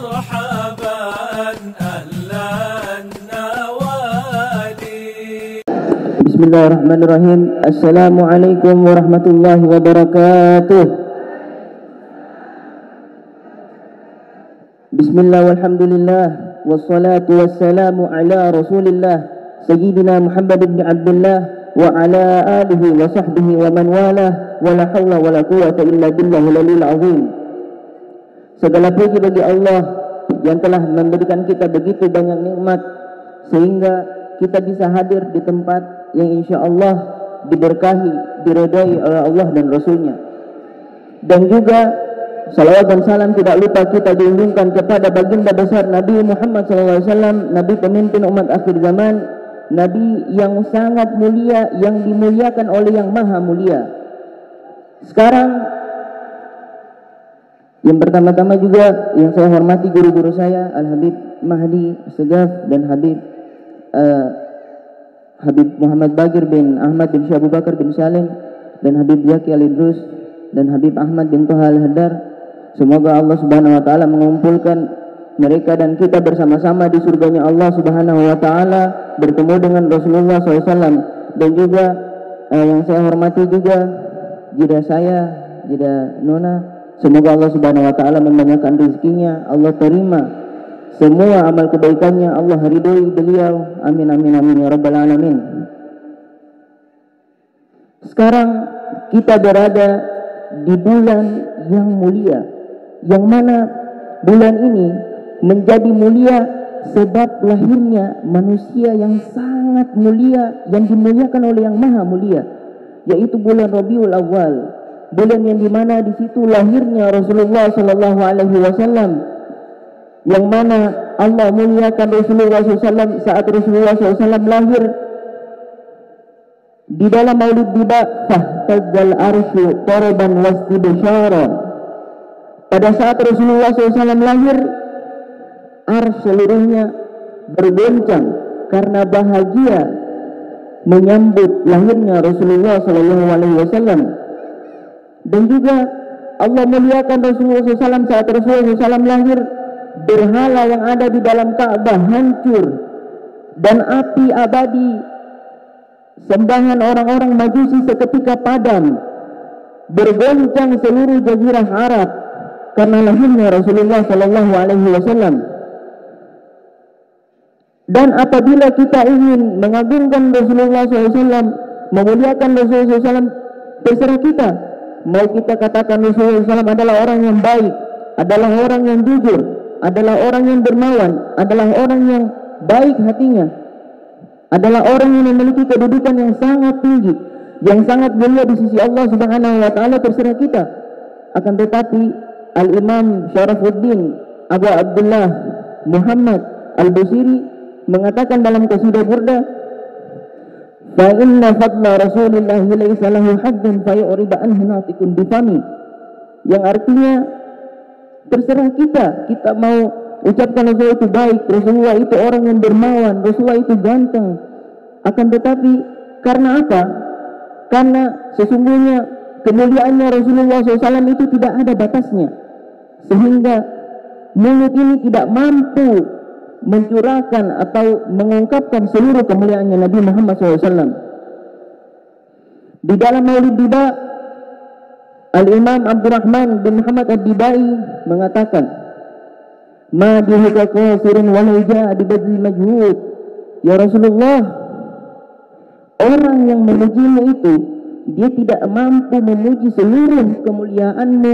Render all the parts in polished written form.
مرحبا أهلا النوادي. بسم الله الرحمن الرحيم. السلام عليكم ورحمة الله وبركاته. بسم الله والحمد لله والصلاة والسلام على رسول الله سيدنا محمد بن عبد الله وعلى آله وصحبه ومن والاه ولا حول ولا قوة إلا بالله العلي العظيم. Segala puji bagi Allah yang telah memberikan kita begitu banyak nikmat sehingga kita bisa hadir di tempat yang insya Allah diberkahi, diridai oleh Allah dan Rasulnya. Dan juga salawat dan salam tidak lupa kita diunjungkan kepada baginda besar Nabi Muhammad SAW, Nabi pemimpin umat akhir zaman, Nabi yang sangat mulia, yang dimuliakan oleh yang maha mulia. Sekarang yang pertama-tama juga yang saya hormati guru-guru saya, Al-Habib Mahdi Segaf dan Habib Muhammad Bagir bin Ahmad bin Syekh Abu Bakar bin Salim dan Habib Zaki Al-Idrus dan Habib Ahmad bin Toha Al-Haddar. Semoga Allah Subhanahu wa taala mengumpulkan mereka dan kita bersama-sama di surganya Allah Subhanahu wa taala, bertemu dengan Rasulullah SAW. Dan juga yang saya hormati juga jida saya, jida Nona, semoga Allah Subhanahu wa taala membanyakan rezekinya, Allah terima semua amal kebaikannya, Allah ridhoi beliau. Amin amin amin ya rabbal alamin. Sekarang kita berada di bulan yang mulia, yang mana bulan ini menjadi mulia sebab lahirnya manusia yang sangat mulia, yang dimuliakan oleh yang maha mulia, yaitu bulan Rabiul Awal. Bulan yang dimana di situ lahirnya Rasulullah Sallallahu Alaihi Wasallam, yang mana Allah muliakan Rasulullah SAW saat Rasulullah SAW lahir. Di dalam Maulid Diba, fahtadzal arsyu taraban wastibsyara. Pada saat Rasulullah SAW lahir, ars seluruhnya bergoncang karena bahagia menyambut lahirnya Rasulullah SAW. Dan juga Allah muliakan Rasulullah SAW saat Rasulullah SAW lahir. Berhala yang ada di dalam Ka'bah hancur dan api abadi sembahan orang-orang Majusi seketika padam. Bergoncang seluruh jazirah Arab karena lahirnya Rasulullah SAW. Dan apabila kita ingin mengagungkan Rasulullah SAW, memuliakan Rasulullah SAW, terserah kita. Mau kita katakan Rasulullah SAW adalah orang yang baik, adalah orang yang jujur, adalah orang yang dermawan, adalah orang yang baik hatinya, adalah orang yang memiliki kedudukan yang sangat tinggi, yang sangat mulia di sisi Allah Subhanahu wa taala, terserah kita. Akan tetapi Al-Imam Syarafuddin Abu Abdullah Muhammad Al-Busiri mengatakan dalam qasidah Burda, fa inna fadla Rasulillahi laisa lahu haddun fa yu'riba anhu natiqun bifami, yang artinya terserah kita mau ucapkan Rasulullah itu baik, Rasulullah itu orang yang dermawan, Rasulullah itu ganteng. Akan tetapi karena apa? Karena sesungguhnya kemuliaannya Rasulullah SAW itu tidak ada batasnya, sehingga mulut ini tidak mampu mencurahkan atau mengungkapkan seluruh kemuliaannya Nabi Muhammad SAW. Di dalam Maulid Diba, Al-Imam Abdurrahman bin Muhammad Ad-Dibai mengatakan, ma dihika qasirin wa laija dibadli majhud. Ya Rasulullah, orang yang memujimu itu dia tidak mampu memuji seluruh kemuliaanmu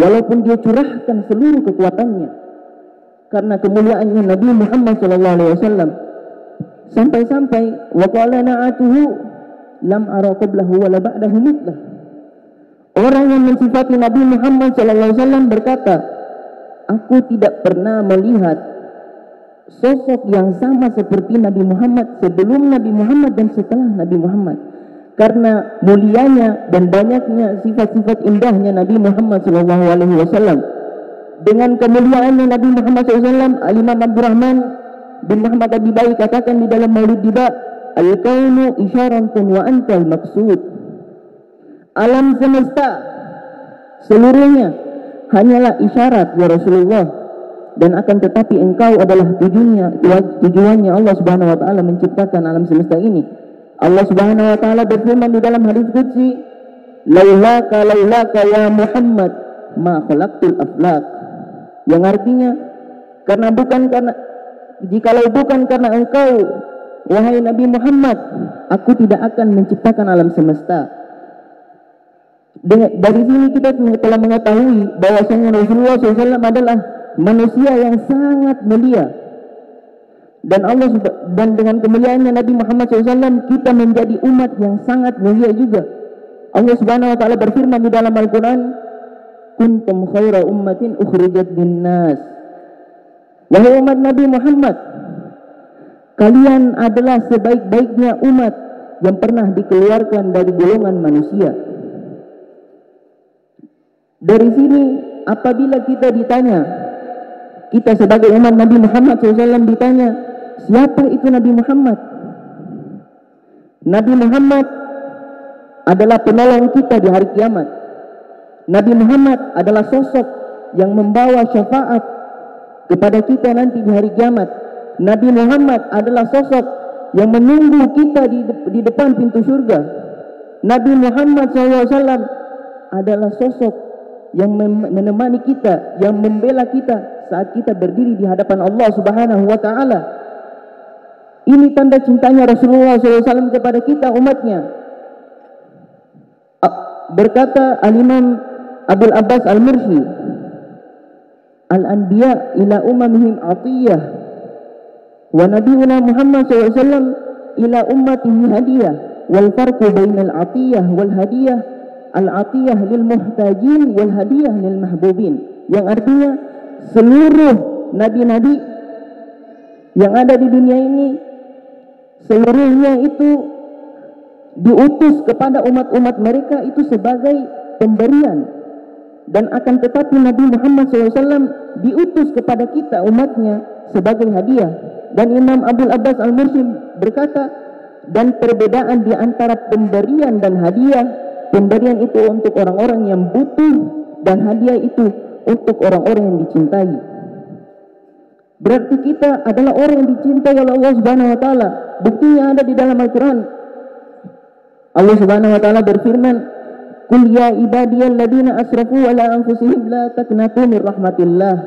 walaupun dia curahkan seluruh kekuatannya. Karena kemuliaannya Nabi Muhammad SAW, sampai-sampai wa qala na'atuhu lam ara qablahu wa la ba'dahu mithlah. Orang yang mensifati Nabi Muhammad SAW berkata, aku tidak pernah melihat sosok yang sama seperti Nabi Muhammad sebelum Nabi Muhammad dan setelah Nabi Muhammad. Karena mulianya dan banyaknya sifat-sifat indahnya Nabi Muhammad SAW. Dengan kemuliaannya Nabi Muhammad SAW, Al-Imam Abdurrahman bin Muhammad Ad-Dibai katakan di dalam Maulid Diba, al-kaunu isyaratun wa antal maksud. Alam semesta seluruhnya hanyalah isyarat ya Rasulullah, dan akan tetapi engkau adalah tujuannya Allah Subhanahu wa taala menciptakan alam semesta ini. Allah Subhanahu wa taala berfirman di dalam hadis qudsi, laulaka ya Muhammad ma khalaqtul aflaq, yang artinya jikalau bukan karena engkau wahai Nabi Muhammad, aku tidak akan menciptakan alam semesta. Dari sini kita telah mengetahui bahwasanya Rasulullah SAW adalah manusia yang sangat mulia, dan dengan kemuliaannya Nabi Muhammad SAW kita menjadi umat yang sangat mulia juga. Allah Subhanahu wa taala berfirman di dalam Al-Qur'an, kuntum khaira ummatin ukhrijat linnas, wahai umat Nabi Muhammad, kalian adalah sebaik-baiknya umat yang pernah dikeluarkan dari golongan manusia. Dari sini apabila kita ditanya, kita sebagai umat Nabi Muhammad SAW ditanya, siapa itu Nabi Muhammad? Nabi Muhammad adalah penolong kita di hari kiamat. Nabi Muhammad adalah sosok yang membawa syafaat kepada kita nanti di hari kiamat. Nabi Muhammad adalah sosok yang menunggu kita di depan pintu surga. Nabi Muhammad SAW adalah sosok yang menemani kita, yang membela kita saat kita berdiri di hadapan Allah Subhanahu wa taala. Ini tanda cintanya Rasulullah SAW kepada kita umatnya. Berkata Al-Imam Abdul Abbas Al-Mursi, Al-Anbiya ila umamihim atiyah, wa nabiyuna Muhammad SAW ila ummatihi hadiyah, wal farqu bainal atiyah wal hadiyah, al-atiyah lil muhtajin wal hadiyah lil mahbubin. Yang artinya seluruh nabi-nabi yang ada di dunia ini seluruhnya itu diutus kepada umat-umat mereka itu sebagai pemberian, dan akan tetapi Nabi Muhammad SAW diutus kepada kita umatnya sebagai hadiah. Dan Imam Abdul Abbas Al-Mursi berkata, dan perbedaan di antara pemberian dan hadiah, pemberian itu untuk orang-orang yang butuh dan hadiah itu untuk orang-orang yang dicintai. Berarti kita adalah orang yang dicintai oleh Allah Subhanahu wa taala. Buktinya ada di dalam Al-Qur'an. Allah Subhanahu wa taala berfirman, "Qul ya ibadiyalladzina asrafu ala anfusihim la taqnatu min rahmatillah."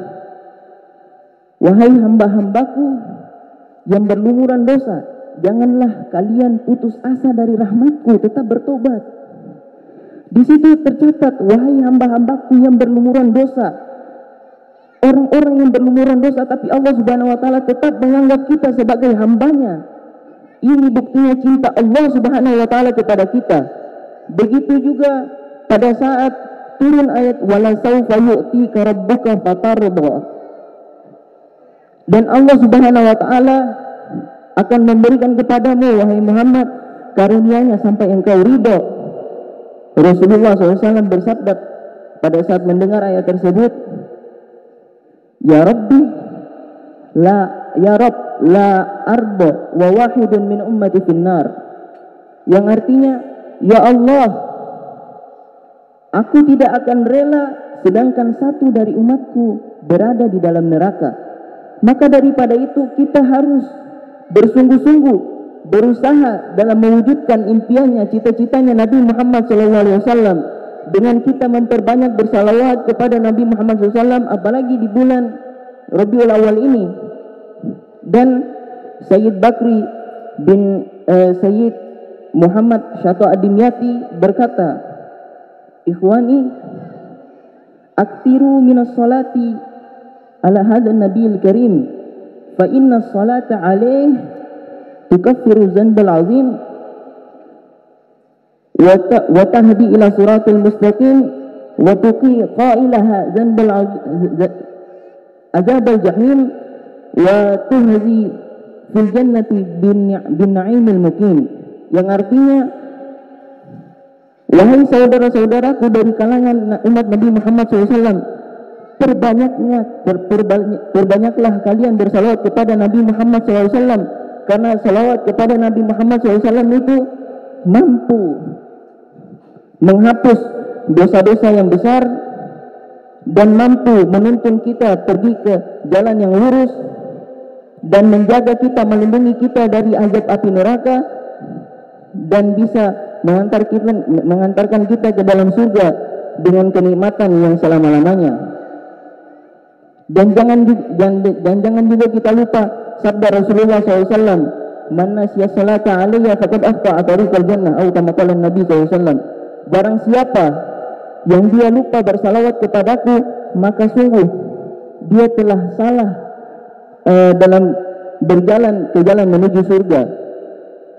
Wahai hamba-hambaku yang berlumuran dosa, janganlah kalian putus asa dari rahmatku, tetap bertobat. Di situ tercatat, wahai hamba-hambaku yang berlumuran dosa, orang-orang yang berlumuran dosa, tapi Allah Subhanahu wa taala tetap menganggap kita sebagai hambanya. Ini buktinya cinta Allah Subhanahu wa taala kepada kita. Begitu juga pada saat turun ayat wala saufa yu'tika rabbuka fatarda, dan Allah Subhanahu wa taala akan memberikan kepadamu wahai Muhammad karunia-Nya sampai engkau ridha. Rasulullah SAW bersabda pada saat mendengar ayat tersebut, ya Rabbi ya Rabb la arba wa wahidun min ummati finnar, yang artinya, ya Allah, aku tidak akan rela sedangkan satu dari umatku berada di dalam neraka. Maka daripada itu kita harus bersungguh-sungguh berusaha dalam mewujudkan impiannya, cita-citanya Nabi Muhammad SAW, dengan kita memperbanyak bersalawat kepada Nabi Muhammad SAW, apalagi di bulan Rabiul Awal ini. Dan Sayyid Bakri bin Sayyid Muhammad Syato Ad-Dimyati berkata, ikhwani, aktiru minas salati ala hadha nabiyil karim, fa inna salata alaih tukaffiru zanbal azim wa tahdi ila suratul mustaqim wa tuqi qailaha zanbal azabal jahim wa tuhzi fil jannati bin na'imil muqim. Yang artinya, wahai saudara-saudaraku dari kalangan umat Nabi Muhammad SAW, perbanyaklah kalian bersalawat kepada Nabi Muhammad SAW, karena salawat kepada Nabi Muhammad SAW itu mampu menghapus dosa-dosa yang besar dan mampu menuntun kita pergi ke jalan yang lurus dan menjaga kita, melindungi kita dari azab api neraka, dan bisa mengantarkan kita ke dalam surga dengan kenikmatan yang selama-lamanya. Dan jangan juga kita lupa sabda Rasulullah SAW, "Man nasiya salata alayya faqad akhta'a tariqal jannah," atau kama qala Nabi SAW. Barang siapa yang dia lupa bersalawat kepadaku, maka sungguh dia telah salah dalam berjalan ke jalan menuju surga.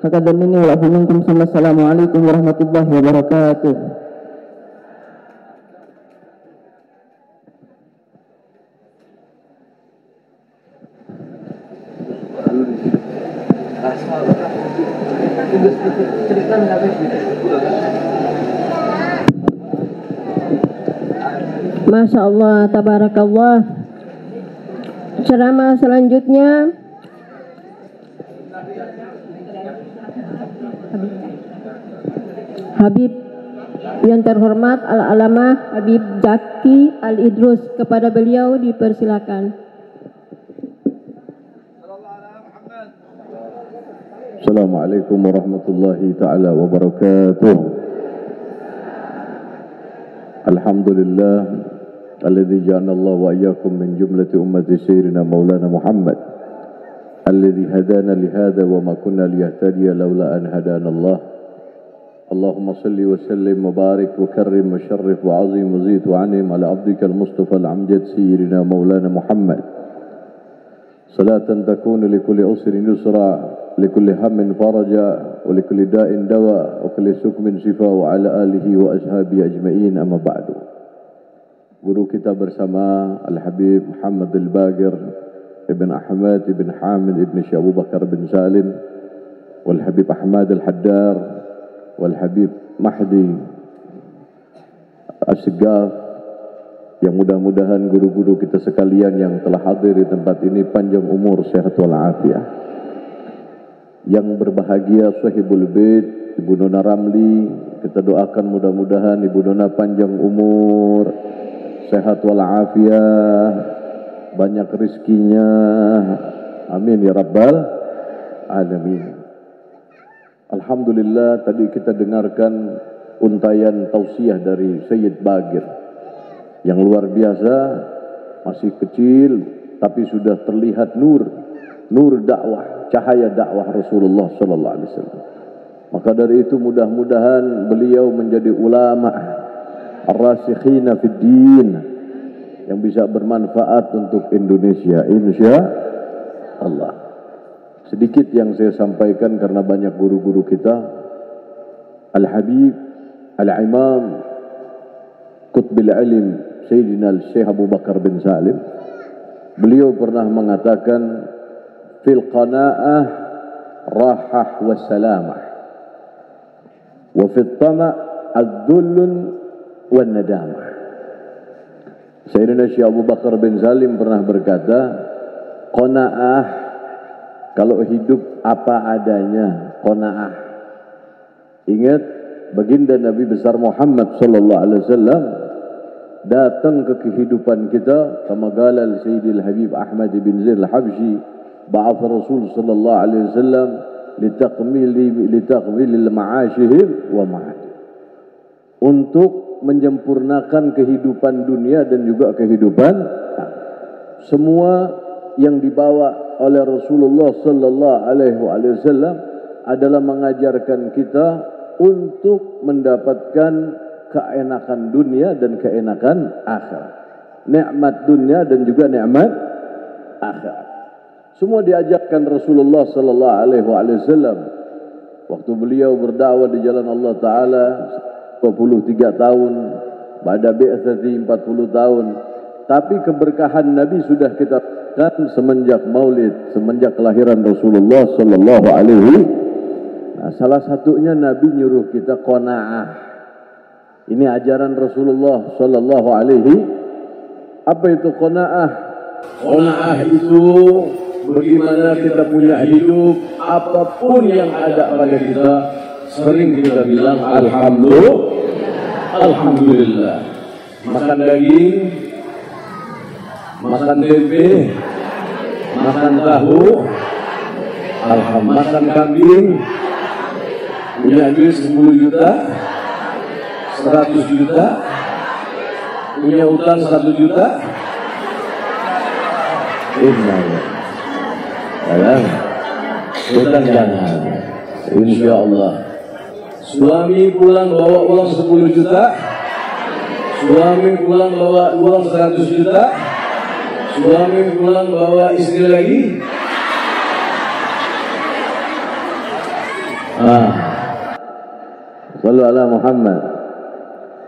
Hakadha minni wa minkum. Assalamualaikum warahmatullahi wabarakatuh. Masya Allah, tabarakallah. Ceramah selanjutnya Habib yang terhormat Al-Alamah Habib Zaki Al-Idrus. Kepada beliau dipersilakan. Assalamualaikum warahmatullahi ta'ala wabarakatuh. Alhamdulillah alladhi ja'ana Allah wa iyyakum min jumlati ummati sayyidina maulana Muhammad alladhi hadana lihada wa ma kunna liyahtadiya laula an hadana Allah. Allahumma salli wa sallim wa barik wa karrim wa sharrif wa azim wa zid wa anim ala abdika al-mustafa al-amjad sayyidina maulana Muhammad salatan takunu likulli usrin yusra likulli hammin faraja wa likulli da'in dawa wa kulli sukmin shifa wa ala alihi wa ashabi ajma'in, amma ba'du. Guru kita bersama Al-Habib Muhammad Al-Bagir Ibn Ahmad Ibn Hamid Ibn Syekh Abu Bakar bin Salim, wal Habib Ahmad Al-Haddar, wal Habib Mahdi As-Sigaf, yang mudah-mudahan guru-guru kita sekalian yang telah hadir di tempat ini panjang umur, sehat walafiat. Yang berbahagia Sahibul Bait Ibu Nona Ramli, kita doakan mudah-mudahan Ibu Nona panjang umur, sehat walafiat, banyak rezekinya, amin ya rabbal alamin. Alhamdulillah, tadi kita dengarkan untayan tausiah dari Sayyid Bagir yang luar biasa. Masih kecil tapi sudah terlihat nur dakwah, cahaya dakwah Rasulullah sallallahu alaihi wasallam. Maka dari itu mudah-mudahan beliau menjadi ulama ar-rasikhina fid din yang bisa bermanfaat untuk Indonesia insyaallah. Sedikit yang saya sampaikan karena banyak guru-guru kita. Al-Habib Al-Imam Qutbil Alim Sayyidina Al-Syekh Abu Bakar bin Salim, beliau pernah mengatakan fil qana'ah rahah wassalamah wa fit tama' ad-dhullun wan nadamah. Sayyidina Syekh Abu Bakar bin Salim pernah berkata, qana'ah, kalau hidup apa adanya, qana'ah. Ingat baginda Nabi besar Muhammad sallallahu alaihi wasallam datang ke kehidupan kita, kama qala Sayyidil Habib Ahmad bin Zaid Al-Habsyi, ba'atha Rasul sallallahu alaihi wasallam litaqmil ma'ashihim wa ma'ad, untuk menyempurnakan kehidupan dunia dan juga kehidupan semua yang dibawa oleh Rasulullah sallallahu alaihi wasallam adalah mengajarkan kita untuk mendapatkan keenakan dunia dan keenakan akhirat, nikmat dunia dan juga nikmat akhirat. Semua diajarkan Rasulullah sallallahu alaihi wasallam waktu beliau berdakwah di jalan Allah taala 23 tahun, pada bi'tsati 40 tahun. Tapi keberkahan Nabi sudah kita kan semenjak Maulid, semenjak kelahiran Rasulullah sallallahu alaihi. Nah, salah satunya Nabi nyuruh kita qanaah. Ini ajaran Rasulullah sallallahu alaihi. Apa itu qanaah? Qanaah itu bagaimana kita punya hidup, apapun yang ada pada kita, sering kita bilang alhamdulillah. Makan daging makan tempe, makan tahu, alhamdulillah, makan kambing, punya duit 10 juta, 100 juta, punya utang 1 juta. Jangan, utang jangan. Insya Allah. Suami pulang bawa uang 10 juta, suami pulang bawa uang 100 juta, suami pulang bawa istri lagi. Sallu ala Muhammad.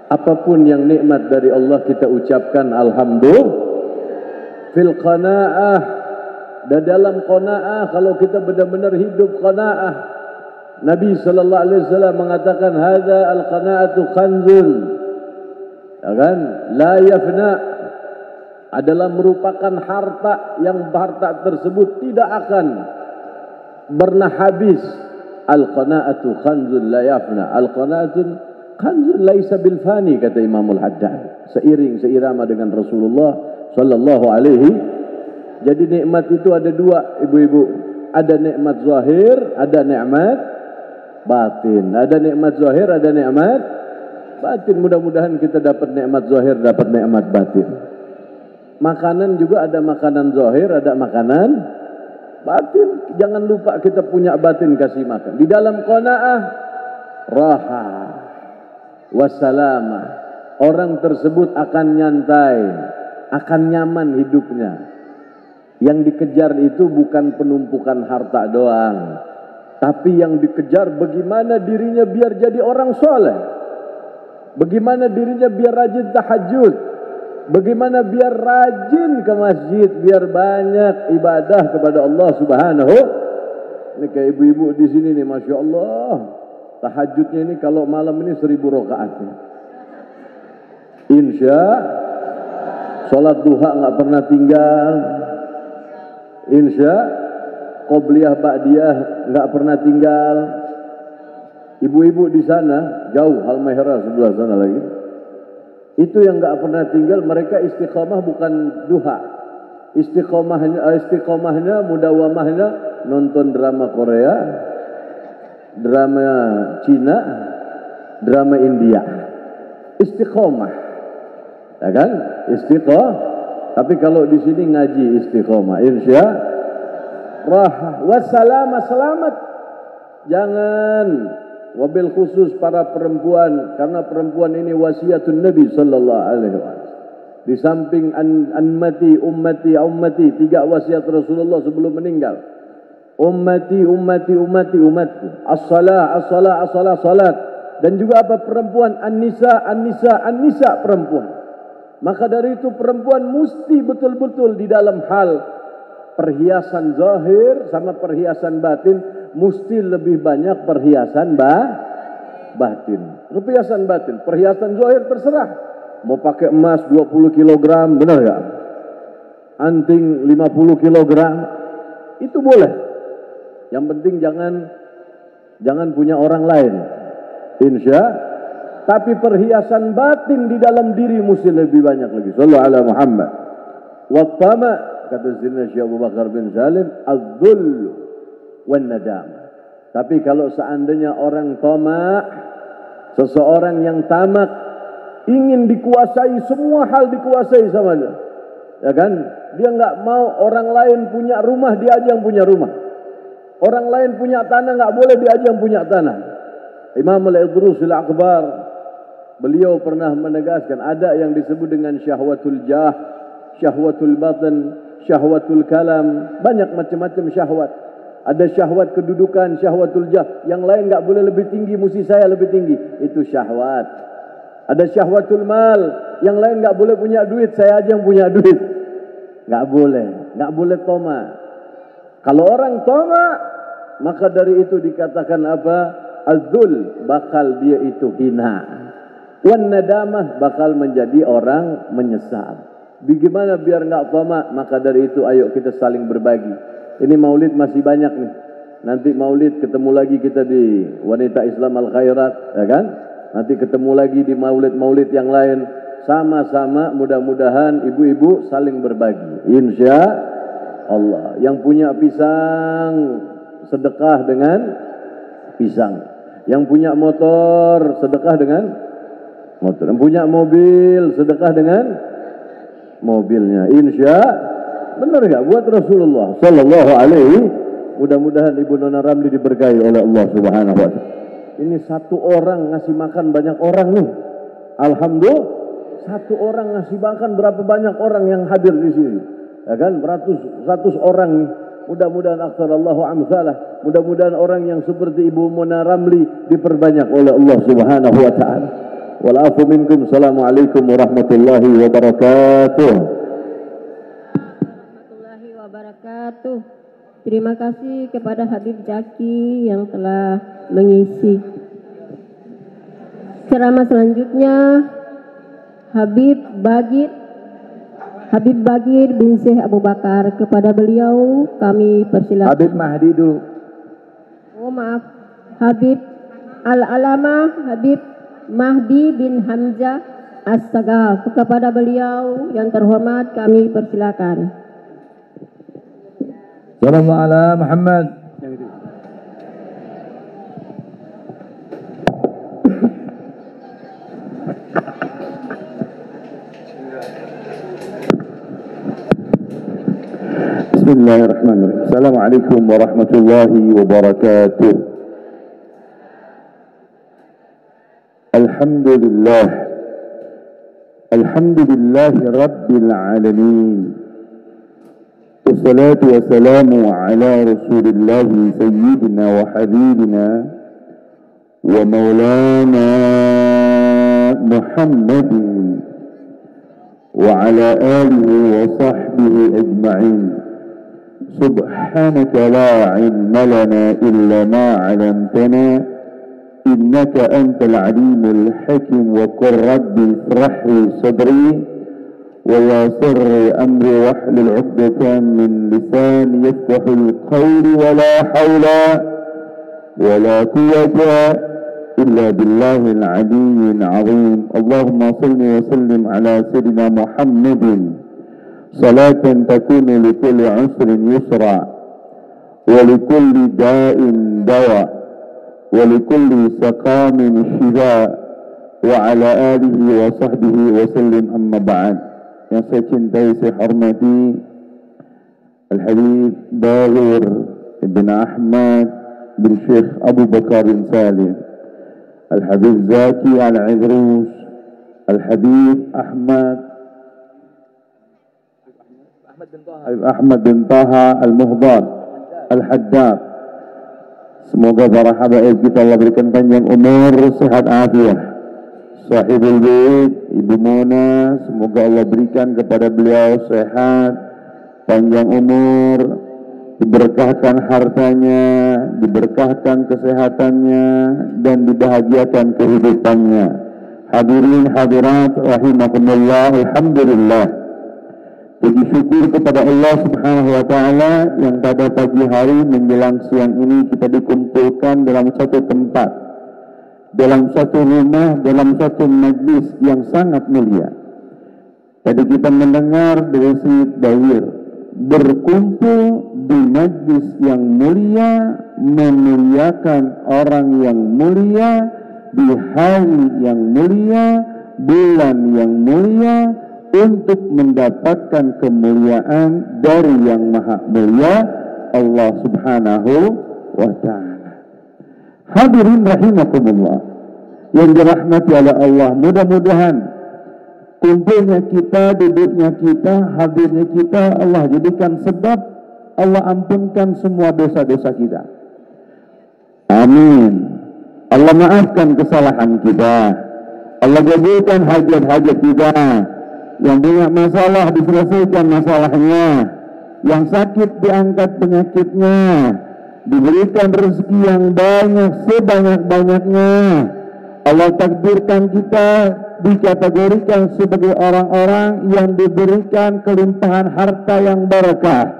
Apapun yang nikmat dari Allah kita ucapkan alhamdulillah. Fil qanaah, dan dalam qanaah, kalau kita benar-benar hidup qanaah, Nabi sallallahu alaihi wasallam mengatakan hadza al-qanaatu khanzun, ya kan, la yafna, adalah merupakan harta yang harta tersebut tidak akan pernah habis. Al-qanaatu khanzun la yafna, al-qanaatu khanzun laisa bil fani, kata Imamul Haddad, seirama dengan Rasulullah sallallahu alaihi. Jadi nikmat itu ada dua, ibu-ibu. Ada nikmat zahir, ada nikmat batin. Ada nikmat zahir, ada nikmat batin. Mudah-mudahan kita dapat nikmat zahir, dapat nikmat batin. Makanan juga ada makanan zahir, ada makanan batin. Jangan lupa kita punya batin, kasih makan. Di dalam qanaah, raha wassalamah, orang tersebut akan nyantai, akan nyaman hidupnya. Yang dikejar itu bukan penumpukan harta doang, tapi yang dikejar bagaimana dirinya biar jadi orang soleh, bagaimana dirinya biar rajin tahajud, bagaimana biar rajin ke masjid, biar banyak ibadah kepada Allah Subhanahu. Ini kayak ibu-ibu di sini nih, masya Allah, tahajudnya ini kalau malam ini 1000 rakaat. Insya sholat duha nggak pernah tinggal. Insya qobliyah ba'diyah nggak pernah tinggal. Ibu-ibu di sana jauh, Halmahera sebelah sana lagi. Itu yang nggak pernah tinggal, mereka istiqomah bukan duha. Istiqomahnya, mudawamahnya nonton drama Korea, drama Cina, drama India. Istiqomah, ya kan? Istiqomah. Tapi kalau di sini ngaji istiqomah, insya Allah wassalamah, selamat. Jangan, wabil khusus para perempuan, karena perempuan ini wasiatun Nabi sallallahu alaihi wasallam. Di samping ummati, 3 wasiat Rasulullah sebelum meninggal. Ummati, umatku. As-salah, salat. Dan juga apa, perempuan, an-nisa, perempuan. Maka dari itu perempuan mesti betul-betul di dalam hal perhiasan zahir sama perhiasan batin, mesti lebih banyak perhiasan batin. Perhiasan batin, perhiasan zahir terserah. Mau pakai emas 20 kg, benar gak? Anting 50 kg, itu boleh. Yang penting jangan punya orang lain. Insya. Tapi perhiasan batin di dalam diri mesti lebih banyak lagi. Sallallahu ala Muhammad. Wattama, kata Sayyidina Syekh Abu Bakar bin Salim, az-dhull wan nadam. Tapi kalau seandainya orang tamak, seseorang yang tamak, ingin dikuasai, semua hal dikuasai sama dia, ya kan? Dia nggak mau orang lain punya rumah, dia aja yang punya rumah. Orang lain punya tanah, nggak boleh dia aja yang punya tanah. Imam Al-Idrusil Akbar, beliau pernah menegaskan ada yang disebut dengan syahwatul jah, syahwatul batin, syahwatul kalam, banyak macam-macam syahwat. Ada syahwat kedudukan, syahwatul jah, yang lain enggak boleh lebih tinggi, mesti saya lebih tinggi, itu syahwat. Ada syahwatul mal, yang lain enggak boleh punya duit, saya aja yang punya duit. Enggak boleh toma. Kalau orang toma, maka dari itu dikatakan apa? Az-zul, bakal dia itu hina. Wan nadamah, bakal menjadi orang menyesal. Bagaimana biar enggak tamak? Maka dari itu ayo kita saling berbagi. Ini maulid masih banyak nih. Nanti maulid ketemu lagi kita di Wanita Islam Al Khairat, ya kan? Nanti ketemu lagi di maulid-maulid yang lain. sama-sama mudah-mudahan ibu-ibu saling berbagi. Insya Allah. Yang punya pisang sedekah dengan pisang. Yang punya motor sedekah dengan motor. Yang punya mobil sedekah dengan mobilnya. Insya benar nggak buat Rasulullah Sallallahu Alaihi. Mudah-mudahan Ibu Nona Ramli diberkahi oleh Allah Subhanahu Wa Taala. Ini satu orang ngasih makan banyak orang nih. Alhamdulillah, satu orang ngasih makan berapa banyak orang yang hadir di sini. Ya kan, ratus orang nih. Mudah-mudahan aktsarallahu amsalah. Mudah-mudahan orang yang seperti Ibu Nona Ramli diperbanyak oleh Allah Subhanahu Wa Taala. Wal afu minkum. Assalamualaikum warahmatullahi wabarakatuh. Warahmatullahi wabarakatuh. Terima kasih kepada Habib Jaki yang telah mengisi. Ceramah selanjutnya Habib Bagir bin Syekh Abu Bakar. Kepada beliau kami persilakan. Habib Mahdi dulu. Oh maaf, Habib Al-Alamah Habib Mahdi bin Hamzah As-Sagaf. Kepada beliau yang terhormat kami persilakan. Sallallahu ala Muhammad. Bismillahirrahmanirrahim. Assalamualaikum warahmatullahi wabarakatuh. Alhamdulillah. Alhamdulillahi rabbil alamin. والصلاة والسلام على رسول الله سيدنا وحبيبنا ومولانا محمد وعلى آله وصحبه أجمعين. سبحانك لا علم لنا إلا ما علمتنا إنك أنت العليم الحكيم. وقل ربي اشرح لي صدري ويسر أمري واحلل عقدة من لساني يفقهوا القول. ولا حول ولا قوة إلا بالله العلي العظيم. اللهم صل وسلم على سيدنا محمد صلاة تكون لكل عسر يسرا ولكل داء دواء ولكل سقام شفاء وعلى آله وصحبه وسلم. أما بعد. Yang saya cintai, saya hormati Al-Habib Bagir Ibn Ahmad bin Syekh Abu Bakar bin Salim, Al-Habib Zaki Al-Idrus, Al-Habib Ahmad bin Taha Al-Muhdar Al-Haddad. Semoga para habaib kita Allah berikan panjang umur, sehat afiat. Sahibul Bait, Ibu Mona, semoga Allah berikan kepada beliau sehat, panjang umur, diberkahkan hartanya, diberkahkan kesehatannya, dan dibahagiakan kehidupannya. Hadirin hadirat rahimakumullah, alhamdulillah. Puji syukur kepada Allah Subhanahu wa taala yang pada pagi hari menjelang siang ini kita dikumpulkan dalam satu tempat, dalam satu rumah, dalam satu majlis yang sangat mulia. Tadi kita mendengar dari Syed Dawir, berkumpul di majlis yang mulia, memuliakan orang yang mulia, di hari yang mulia, bulan yang mulia, untuk mendapatkan kemuliaan dari yang maha mulia, Allah Subhanahu wa ta'ala. Hadirin rahimakumullah yang dirahmati oleh Allah, mudah-mudahan kumpulnya kita, duduknya kita, hadirnya kita Allah jadikan sebab Allah ampunkan semua dosa-dosa kita. Amin. Allah maafkan kesalahan kita. Allah kabulkan hajat-hajat kita. Yang punya masalah diselesaikan masalahnya. Yang sakit diangkat penyakitnya. Diberikan rezeki yang banyak sebanyak-banyaknya. Allah takdirkan kita dikategorikan sebagai orang-orang yang diberikan kelimpahan harta yang barakah,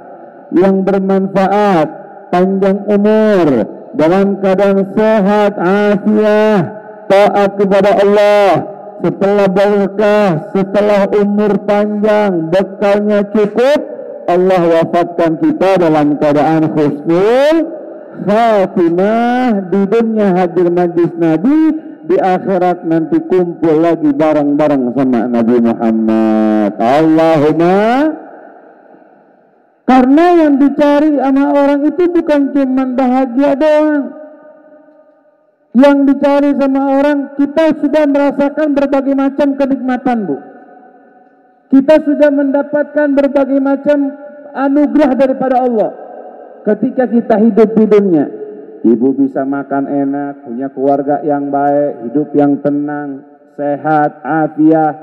yang bermanfaat, panjang umur, dalam keadaan sehat, afiat, taat kepada Allah, setelah berkah, setelah umur panjang, bekalnya cukup, Allah wafatkan kita dalam keadaan husnul khatimah. Di dunia hadir majlis Nabi, di akhirat nanti kumpul lagi bareng-bareng sama Nabi Muhammad. Allahumma. Karena yang dicari sama orang itu bukan cuma bahagia doang. Yang dicari sama orang, kita sudah merasakan berbagai macam kenikmatan, Bu. Kita sudah mendapatkan berbagai macam anugerah daripada Allah. Ketika kita hidup di dunia, ibu bisa makan enak, punya keluarga yang baik, hidup yang tenang, sehat, afiat,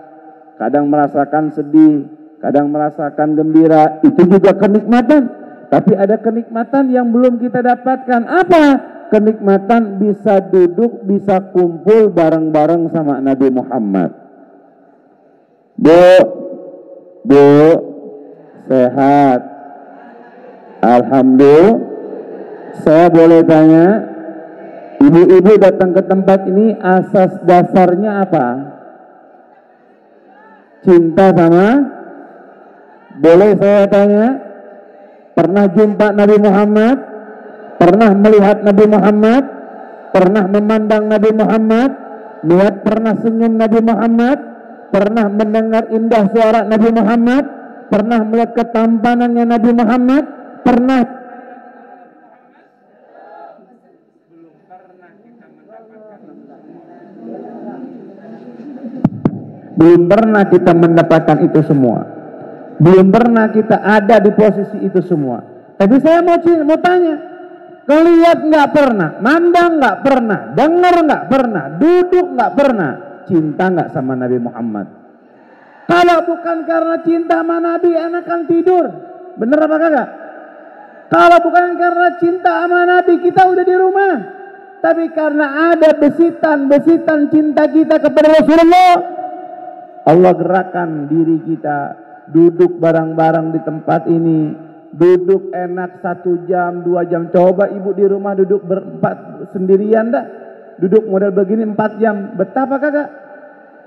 kadang merasakan sedih, kadang merasakan gembira, itu juga kenikmatan. Tapi ada kenikmatan yang belum kita dapatkan. Apa? Kenikmatan bisa duduk, bisa kumpul bareng-bareng sama Nabi Muhammad. Bu, sehat? Alhamdulillah. Saya boleh tanya, ibu-ibu datang ke tempat ini asas dasarnya apa? Cinta sama? Boleh saya tanya, pernah jumpa Nabi Muhammad? Pernah melihat Nabi Muhammad? Pernah memandang Nabi Muhammad? Lihat pernah senyum Nabi Muhammad? Pernah mendengar indah suara Nabi Muhammad? Pernah melihat ketampanannya Nabi Muhammad? Pernah? Belum pernah kita mendapatkan itu semua. Belum pernah kita ada di posisi itu semua. Tapi saya mau tanya, kalian nggak pernah, mandang nggak pernah, dengar nggak pernah, duduk nggak pernah, cinta nggak sama Nabi Muhammad? Kalau bukan karena cinta sama Nabi, enak kan tidur, bener apa kagak? Kalau bukan karena cinta sama Nabi, kita udah di rumah. Tapi karena ada besitan cinta kita kepada Rasulullah, Allah gerakkan diri kita, duduk bareng-bareng di tempat ini. Duduk enak 1 jam, 2 jam. Coba ibu di rumah duduk berempat sendirian dah. Duduk model begini 4 jam. Betapa kagak?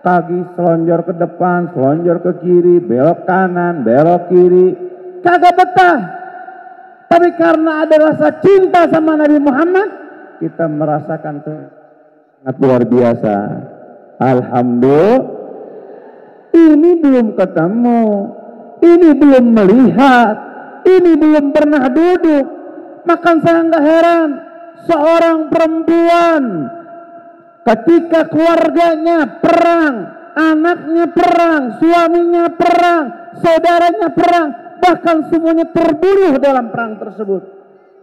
Kaki selonjor ke depan, selonjor ke kiri, belok kanan, belok kiri. Kagak betah. Tapi karena ada rasa cinta sama Nabi Muhammad, kita merasakan sangat luar biasa. Alhamdulillah. Ini belum ketemu, ini belum melihat, ini belum pernah duduk. Maka saya nggak heran seorang perempuan ketika keluarganya perang, anaknya perang, suaminya perang, saudaranya perang, bahkan semuanya terbunuh dalam perang tersebut.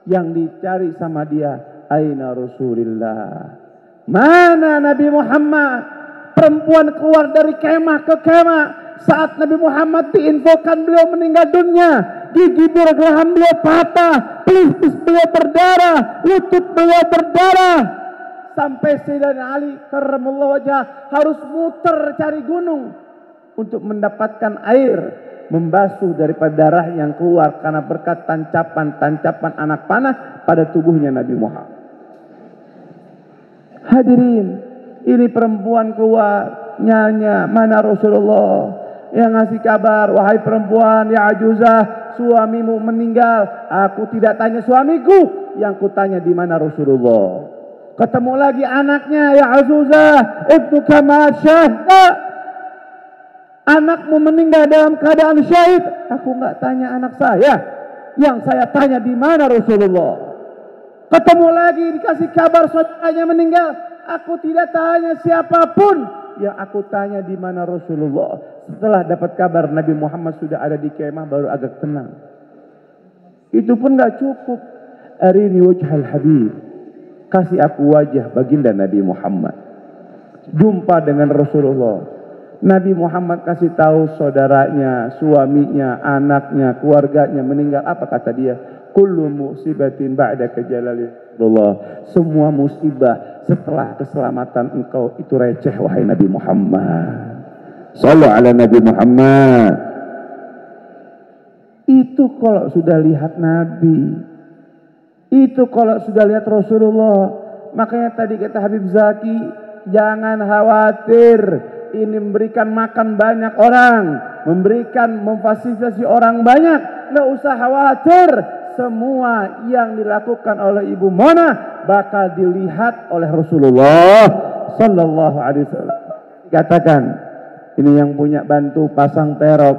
Yang dicari sama dia, aina Rasulullah, mana Nabi Muhammad? Perempuan keluar dari kemah ke kemah. Saat Nabi Muhammad diinfokan beliau meninggal dunia, gigi geraham beliau patah, pelipis beliau berdarah, lutut beliau berdarah, sampai Sayyidina Ali karramallahu wajhah harus muter cari gunung untuk mendapatkan air membasuh daripada darah yang keluar karena berkat tancapan anak panah pada tubuhnya Nabi Muhammad. Hadirin, ini perempuan keluar nyanyi, mana Rasulullah yang ngasih kabar, wahai perempuan ya ajuzah, suamimu meninggal. Aku tidak tanya suamiku, yang kutanya di mana Rasulullah. Ketemu lagi anaknya, ya ajuzah ibnu kama syahda, anakmu meninggal dalam keadaan syahid. Aku nggak tanya anak saya, yang saya tanya di mana Rasulullah. Ketemu lagi dikasih kabar saudaranya meninggal. Aku tidak tanya siapapun, yang aku tanya di mana Rasulullah. Setelah dapat kabar Nabi Muhammad sudah ada di kemah, baru agak tenang. Itu pun gak cukup. Arini wajhal habib, kasih aku wajah baginda Nabi Muhammad. Jumpa dengan Rasulullah. Nabi Muhammad kasih tahu saudaranya, suaminya, anaknya, keluarganya meninggal. Apa kata dia? Kullu musibatin ba'da kajalalillah. Semua musibah setelah keselamatan engkau itu receh, wahai Nabi Muhammad. Sallu ala Nabi Muhammad. Itu kalau sudah lihat Nabi, itu kalau sudah lihat Rasulullah. Makanya tadi kata Habib Zaki, jangan khawatir ini memberikan makan banyak orang, memfasilitasi orang banyak. Nggak usah khawatir, semua yang dilakukan oleh Ibu Mona bakal dilihat oleh Rasulullah Sallallahu Alaihi Wasallam. Katakan, ini yang punya bantu pasang terop,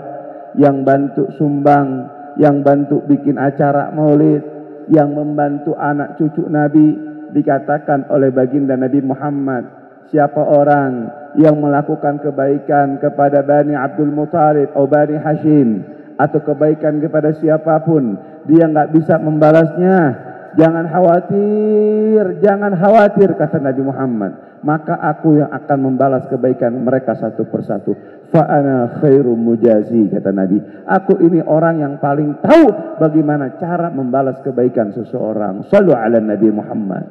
yang bantu sumbang, yang bantu bikin acara maulid, yang membantu anak cucu Nabi, dikatakan oleh baginda Nabi Muhammad, siapa orang yang melakukan kebaikan kepada Bani Abdul Muthalib atau Bani Hashim, atau kebaikan kepada siapapun, dia nggak bisa membalasnya, jangan khawatir, kata Nabi Muhammad, maka aku yang akan membalas kebaikan mereka satu persatu. Fa'ana khairum mujazi, kata Nabi, aku ini orang yang paling tahu bagaimana cara membalas kebaikan seseorang. Shallu ala Nabi Muhammad.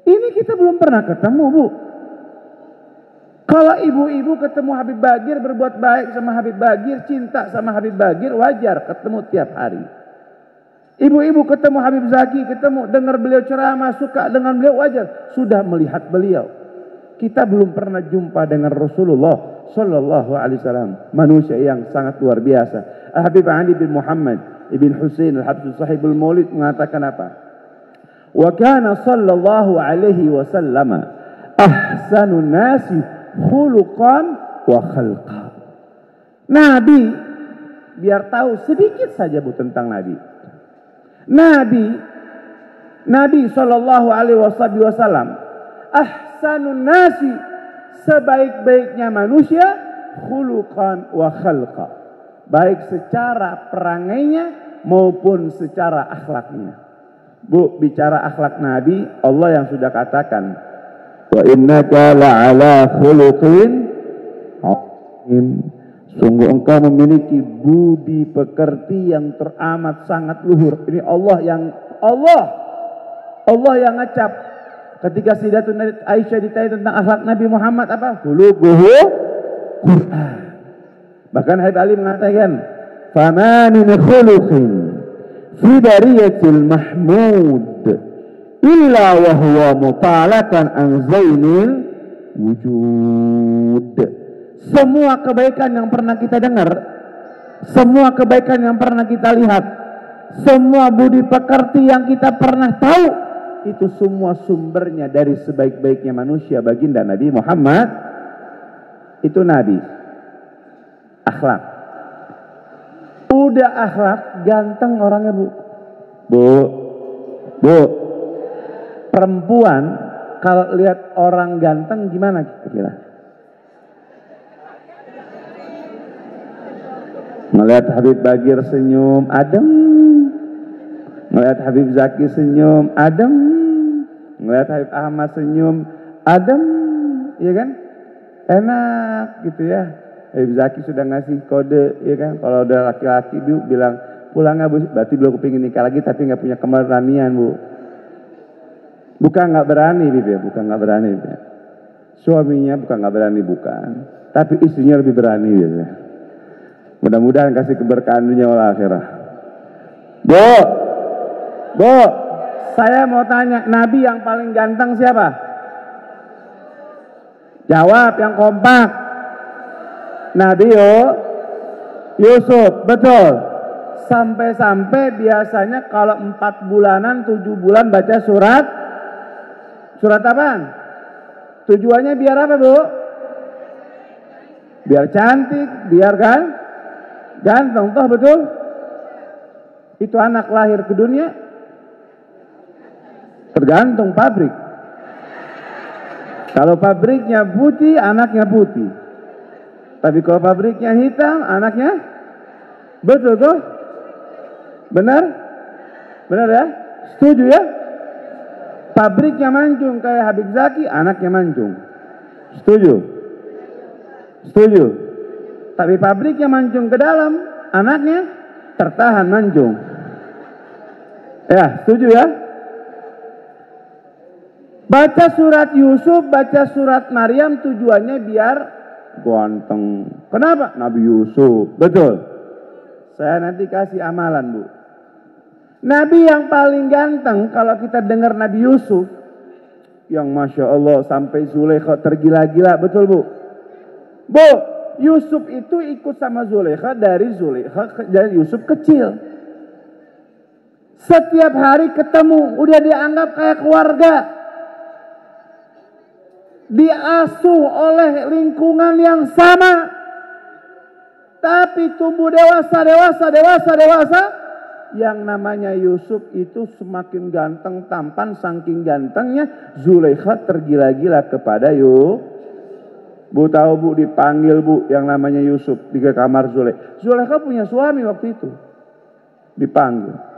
Ini kita belum pernah ketemu, Bu. Kalau ibu-ibu ketemu Habib Bagir, berbuat baik sama Habib Bagir, cinta sama Habib Bagir, wajar ketemu tiap hari. Ibu-ibu ketemu Habib Zaki, dengar beliau ceramah, suka dengan beliau, wajar. Sudah melihat beliau. Kita belum pernah jumpa dengan Rasulullah Sallallahu Alaihi Wasallam, manusia yang sangat luar biasa. Habib Ali bin Muhammad ibn Husain al-Habsyi Sahibul Maulid mengatakan apa? Wa kana sallallahu alaihi wasallam ahsanun nasi khuluqan wa khalqa. Nabi, biar tahu sedikit saja Bu tentang Nabi. Nabi sallallahu alaihi wasallam ahsanun nasi, sebaik-baiknya manusia, khuluqan wa khalqa, baik secara perangainya maupun secara akhlaknya. Bu, bicara akhlak Nabi, Allah yang sudah katakan, wa innaka la'ala khuluqin azim, sungguh engkau memiliki budi pekerti yang teramat sangat luhur. Ini Allah yang ngecap. Ketika Sayyidatuna Aisyah ditanya tentang akhlak Nabi Muhammad, apa? Khuluquhu Quran. Bahkan Habib Ali mengatakan, "Fama min khuluqin fi dariyatil mahmud illa wa huwa mutalakan an zainil wujud." Semua kebaikan yang pernah kita dengar, semua kebaikan yang pernah kita lihat, semua budi pekerti yang kita pernah tahu, itu semua sumbernya dari sebaik-baiknya manusia, baginda Nabi Muhammad. Itu Nabi. Akhlak. Udah akhlak, ganteng orangnya, Bu. Perempuan kalau lihat orang ganteng gimana kira-kira? Melihat Habib Bagir senyum, adem. Melihat Habib Zaki senyum, adem. Melihat Habib Ahmad senyum, adem. Iya kan? Enak gitu ya. Habib Zaki sudah ngasih kode, ya kan? Kalau udah laki-laki Bu bilang, pulang nggak Bu? Berarti belum kepingin nikah lagi tapi nggak punya keberanian, Bu. Bukan nggak berani, Bib ya. Bukan nggak berani, Bib ya. Suaminya bukan nggak berani, bukan. Tapi istrinya lebih berani biasanya. Mudah-mudahan kasih keberkahan dunia wal akhirah. Bu, saya mau tanya, Nabi yang paling ganteng siapa? Jawab yang kompak. Nabi Yusuf, betul. Sampai-sampai biasanya kalau 4 bulanan, 7 bulan baca surat apaan? Tujuannya biar apa, Bu? Biar cantik, biar ganteng, toh betul? Itu anak lahir ke dunia tergantung pabrik. Kalau pabriknya putih, anaknya putih. Tapi kalau pabriknya hitam, anaknya betul tuh? Benar? Benar ya? Setuju ya? Pabriknya mancung kayak Habib Zaki, anaknya mancung. Setuju? Setuju? Tapi pabriknya mancung ke dalam, anaknya tertahan mancung. Ya, setuju ya? Baca surat Yusuf, baca surat Maryam tujuannya biar ganteng. Kenapa? Nabi Yusuf. Betul. Saya nanti kasih amalan, Bu. Nabi yang paling ganteng kalau kita dengar Nabi Yusuf, yang Masya Allah sampai Zulaikha tergila-gila, betul Bu? Bu, Yusuf itu ikut sama Zulaikha dari Yusuf kecil. Setiap hari ketemu, udah dianggap kayak keluarga. Diasuh oleh lingkungan yang sama. Tapi tumbuh dewasa. Yang namanya Yusuf itu semakin ganteng, tampan, saking gantengnya Zulaikha tergila-gila kepada Bu tahu Bu, dipanggil Bu yang namanya Yusuf di kamar Zulaikha. Zulaikha punya suami waktu itu. Dipanggil.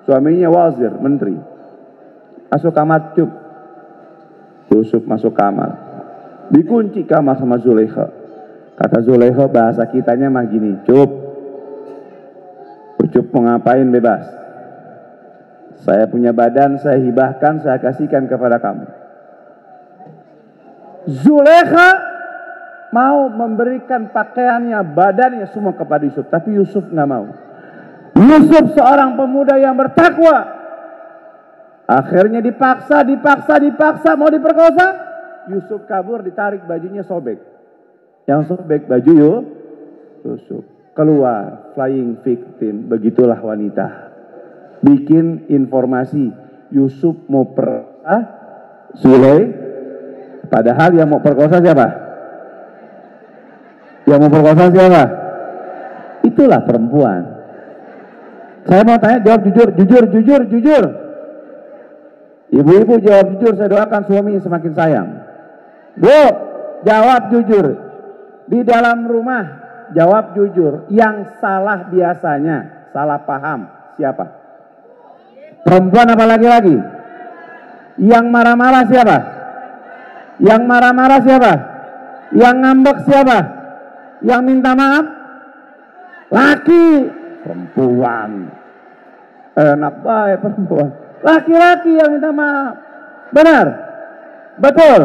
Suaminya wazir, menteri. Masuk kamar, cuk. Yusuf masuk kamar. Dikunci kamar sama Zulaikha. Kata Zulaikha, bahasa kitanya mah gini, cuk. Ucup mau ngapain bebas. Saya punya badan, saya hibahkan, saya kasihkan kepada kamu. Zulaikha mau memberikan pakaiannya, badannya semua kepada Yusuf. Tapi Yusuf nggak mau. Yusuf seorang pemuda yang bertakwa. Akhirnya dipaksa mau diperkosa. Yusuf kabur, ditarik bajunya, sobek. Yang sobek baju Yusuf. Keluar, flying victim. Begitulah wanita. Bikin informasi. Yusuf mau Zulaikha. Padahal yang mau perkosa siapa? Yang mau perkosa siapa? Itulah perempuan. Saya mau tanya, jawab jujur. Ibu-ibu jawab jujur, saya doakan suaminya semakin sayang. Bu, jawab jujur. Di dalam rumah, jawab jujur. Yang salah biasanya, salah paham, siapa? Perempuan apa laki-laki? Yang marah-marah siapa? Yang marah-marah siapa? Yang ngambek siapa? Yang minta maaf? Laki. Perempuan. Enak baik perempuan. Laki-laki yang minta maaf. Benar? Betul?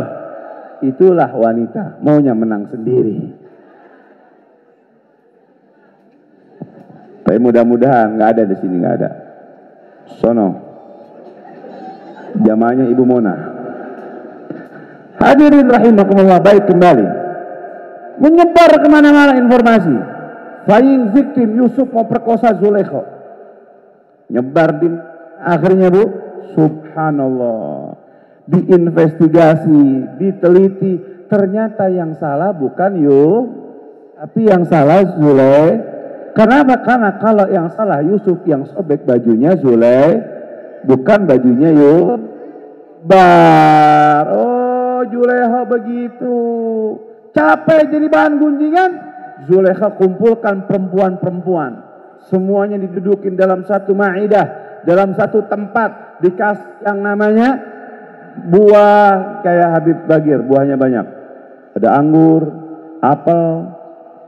Itulah wanita. Maunya menang sendiri. Tapi mudah-mudahan nggak ada di sini, nggak ada. Sono. Jamaahnya Ibu Mona. Hadirin rahimakumullah, baik kembali. Menyebar kemana-mana informasi. Flying victim, Yusuf mau perkosa Zulaikha. Nyebar di akhirnya Bu, subhanallah. Diinvestigasi, diteliti. Ternyata yang salah bukan tapi yang salah Zulaikha. Kenapa? Karena kalau yang salah Yusuf, yang sobek bajunya Zulaikha, bukan bajunya Zulaikha begitu. Capek jadi bahan gunjingan. Zulaikha kumpulkan perempuan-perempuan. Semuanya didudukin dalam satu maidah, dalam satu tempat, dikasih yang namanya buah kayak Habib Bagir, buahnya banyak. Ada anggur, apel,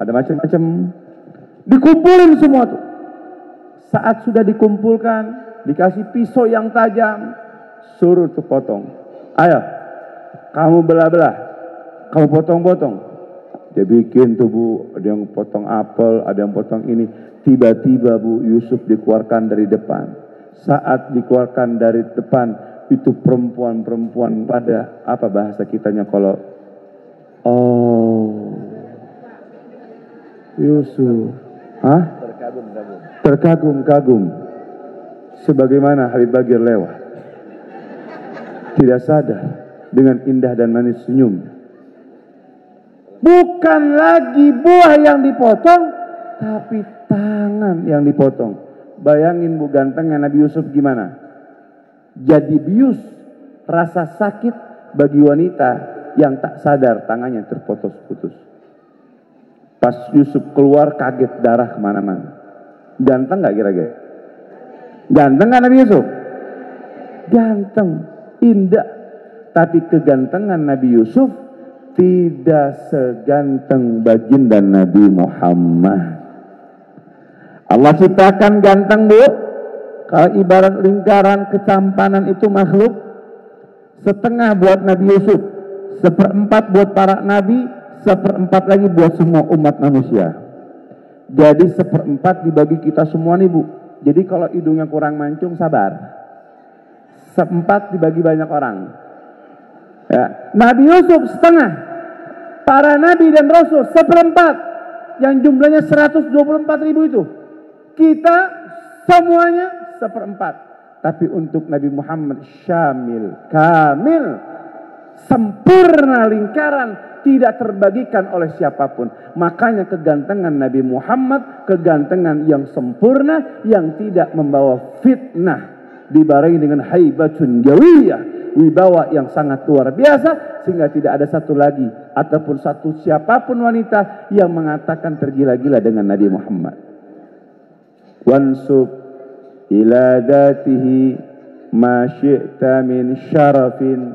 ada macam-macam. Dikumpulin semua tuh. Saat sudah dikumpulkan, dikasih pisau yang tajam, suruh tuh potong. Ayo, kamu belah-belah, kamu potong-potong. Dia bikin tuh Bu, ada yang potong apel, ada yang potong ini. Tiba-tiba Bu, Yusuf dikeluarkan dari depan. Saat dikeluarkan dari depan, itu perempuan-perempuan pada, apa bahasa kitanya kalau, Yusuf, terkagum-kagum. Sebagaimana Habib Bagir lewat. Tidak sadar dengan indah dan manis senyum. Bukan lagi buah yang dipotong, tapi tangan yang dipotong. Bayangin Bu, gantengnya Nabi Yusuf gimana? Jadi bius, rasa sakit bagi wanita yang tak sadar tangannya terputus-putus. Pas Yusuf keluar kaget, darah kemana-mana. Ganteng gak kira-kira? Ganteng gak Nabi Yusuf? Ganteng, indah. Tapi kegantengan Nabi Yusuf tidak seganteng baginda Nabi Muhammad. Allah ciptakan ganteng Bu. Kalau ibarat lingkaran ketampanan itu makhluk, setengah buat Nabi Yusuf, 1/4 buat para nabi, 1/4 lagi buat semua umat manusia. Jadi 1/4 dibagi kita semua nih Bu. Jadi kalau hidungnya kurang mancung, sabar. 1/4 dibagi banyak orang. Ya. Nabi Yusuf setengah. para nabi dan rasul 1/4 yang jumlahnya 124.000 itu. Kita semuanya 1/4. Tapi untuk Nabi Muhammad syamil, kamil, sempurna lingkaran, tidak terbagikan oleh siapapun. Makanya kegantengan Nabi Muhammad, kegantengan yang sempurna, yang tidak membawa fitnah, dibarengi dengan haibatun jawiyah, wibawa yang sangat luar biasa, sehingga tidak ada satu lagi ataupun satu siapapun wanita yang mengatakan tergila-gila dengan Nabi Muhammad. Wansub ila dhatihi ma syi'ta min syarafin,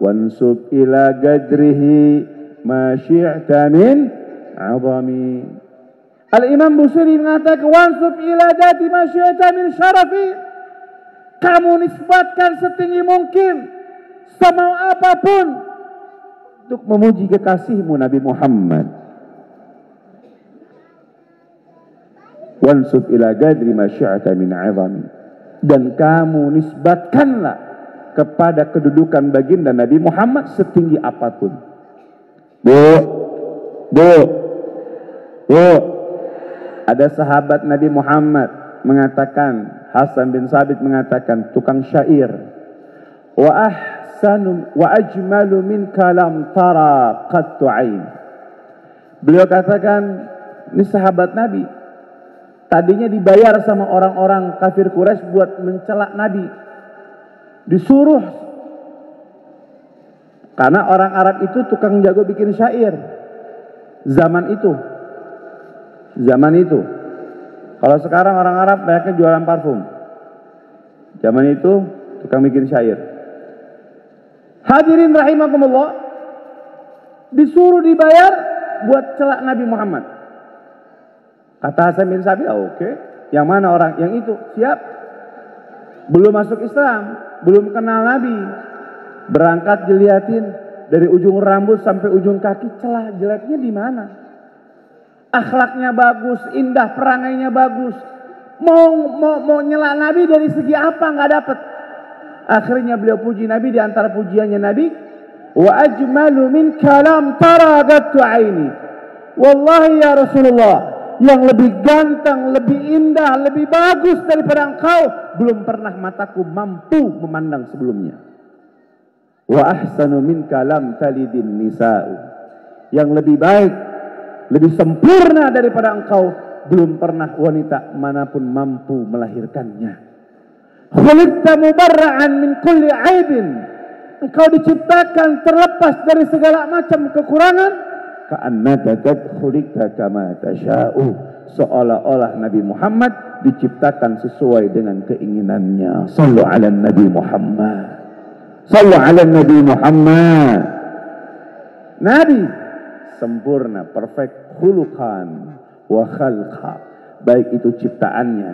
wansub ila gadrihi ma syi'ta min 'azami. Al-Imam Busiri mengatakan wansub ila dhati ma syi'ta min syarafin, kamu nisbatkan setinggi mungkin, semau apapun untuk memuji kekasihmu Nabi Muhammad. Wansub ila gadri ma syi'ta min 'azami, dan kamu nisbatkanlah kepada kedudukan baginda Nabi Muhammad setinggi apapun. Bu, ada sahabat Nabi Muhammad mengatakan, Hasan bin Sabit mengatakan, tukang syair, wa ahsanu wa ajmalu min kalam tara qattu ain. Beliau katakan, ini sahabat Nabi, tadinya dibayar sama orang-orang kafir Quraisy buat mencela Nabi, disuruh, karena orang Arab itu tukang jago bikin syair zaman itu. Kalau sekarang orang Arab banyaknya jualan parfum, zaman itu tukang bikin syair. Hadirin rahimakumullah, disuruh dibayar buat celak Nabi Muhammad. Kata Hasan bin Sabit, oke. Yang mana orang? Yang itu, siap. Belum masuk Islam, belum kenal Nabi. Berangkat dilihatin dari ujung rambut sampai ujung kaki, celah jeleknya di mana? Akhlaknya bagus, indah, perangainya bagus. Mau nyela Nabi dari segi apa? Nggak dapat. Akhirnya beliau puji Nabi, di antara pujiannya Nabi, wa ajmalu min kalam taragattu aini. Wallahi ya Rasulullah, yang lebih ganteng, lebih indah, lebih bagus daripada engkau belum pernah mataku mampu memandang sebelumnya. Wa ahsanu min kalam talidin nisa'u, yang lebih baik, lebih sempurna daripada engkau belum pernah wanita manapun mampu melahirkannya. Khuliqta mubarra'an min kulli aibin, engkau diciptakan terlepas dari segala macam kekurangan. Ka'annaka qad khuliqta kama tasha'u, seolah-olah Nabi Muhammad diciptakan sesuai dengan keinginannya. Sallu ala Nabi Muhammad, sallu ala Nabi Muhammad. Nabi sempurna, perfect, khuluqan wa khalqa, baik itu ciptaannya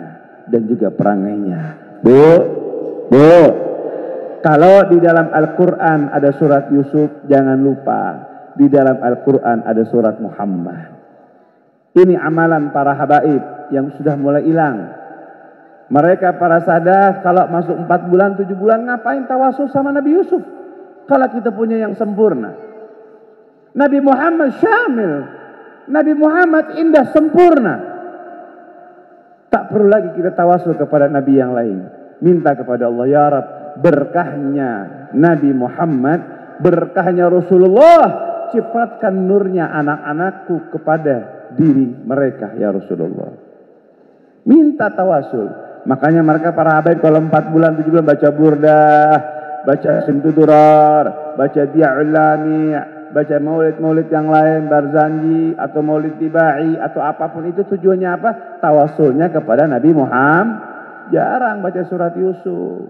dan juga perangainya. Bu, kalau di dalam Al-Quran ada surat Yusuf, jangan lupa di dalam Al-Quran ada surat Muhammad. Ini amalan para habaib yang sudah mulai hilang. Mereka para sadar kalau masuk 4 bulan, 7 bulan, ngapain tawasul sama Nabi Yusuf kalau kita punya yang sempurna? Nabi Muhammad syamil, Nabi Muhammad indah, sempurna. Tak perlu lagi kita tawasul kepada Nabi yang lain. Minta kepada Allah, ya Rab, berkahnya Nabi Muhammad, berkahnya Rasulullah, cipratkan nurnya anak-anakku kepada diri mereka, ya Rasulullah. Minta tawasul. Makanya mereka para habaib kalau 4 bulan, 7 bulan baca burdah, baca simtudurar, baca dia'ul lami', baca maulid-maulid yang lain, Barzanji atau maulid tibai atau apapun itu, tujuannya apa? Tawasulnya kepada Nabi Muhammad. Jarang baca surat Yusuf.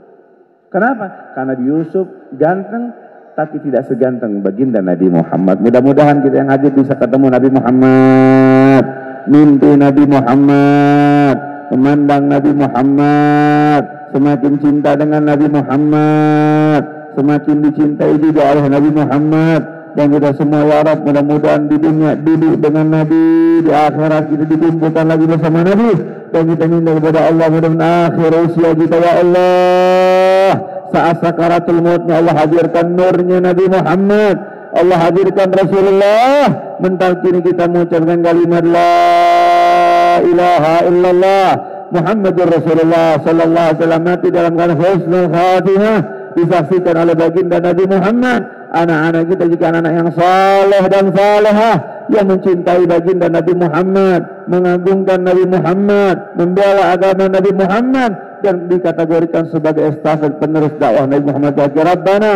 Kenapa? Karena Nabi Yusuf ganteng, tapi tidak seganteng baginda Nabi Muhammad. Mudah-mudahan kita yang hadir bisa ketemu Nabi Muhammad, mimpi Nabi Muhammad, memandang Nabi Muhammad, semakin cinta dengan Nabi Muhammad, semakin dicintai juga oleh Nabi Muhammad. Dan kita semua ya Rab, mudah-mudahan di dunia duduk dengan Nabi, di akhirat kita dikumpulkan lagi bersama Nabi. Dan kita minta kepada Allah, mudah-mudahan akhir usia kita ya Allah, saat sakaratul maut, ya Allah hadirkan nurnya Nabi Muhammad. Allah hadirkan Rasulullah, mentalkini kita mengucapkan kalimat la ilaha illallah Muhammadur Rasulullah sallallahu alaihi wasallam, mati dalam keadaan husnul khatimah, disaksikan oleh baginda Nabi Muhammad. Anak-anak kita jika anak-anak yang saleh dan salehah, yang mencintai baginda Nabi Muhammad, mengagungkan Nabi Muhammad, membela agama Nabi Muhammad, dan dikategorikan sebagai estafet penerus dakwah Nabi Muhammad. Rabbana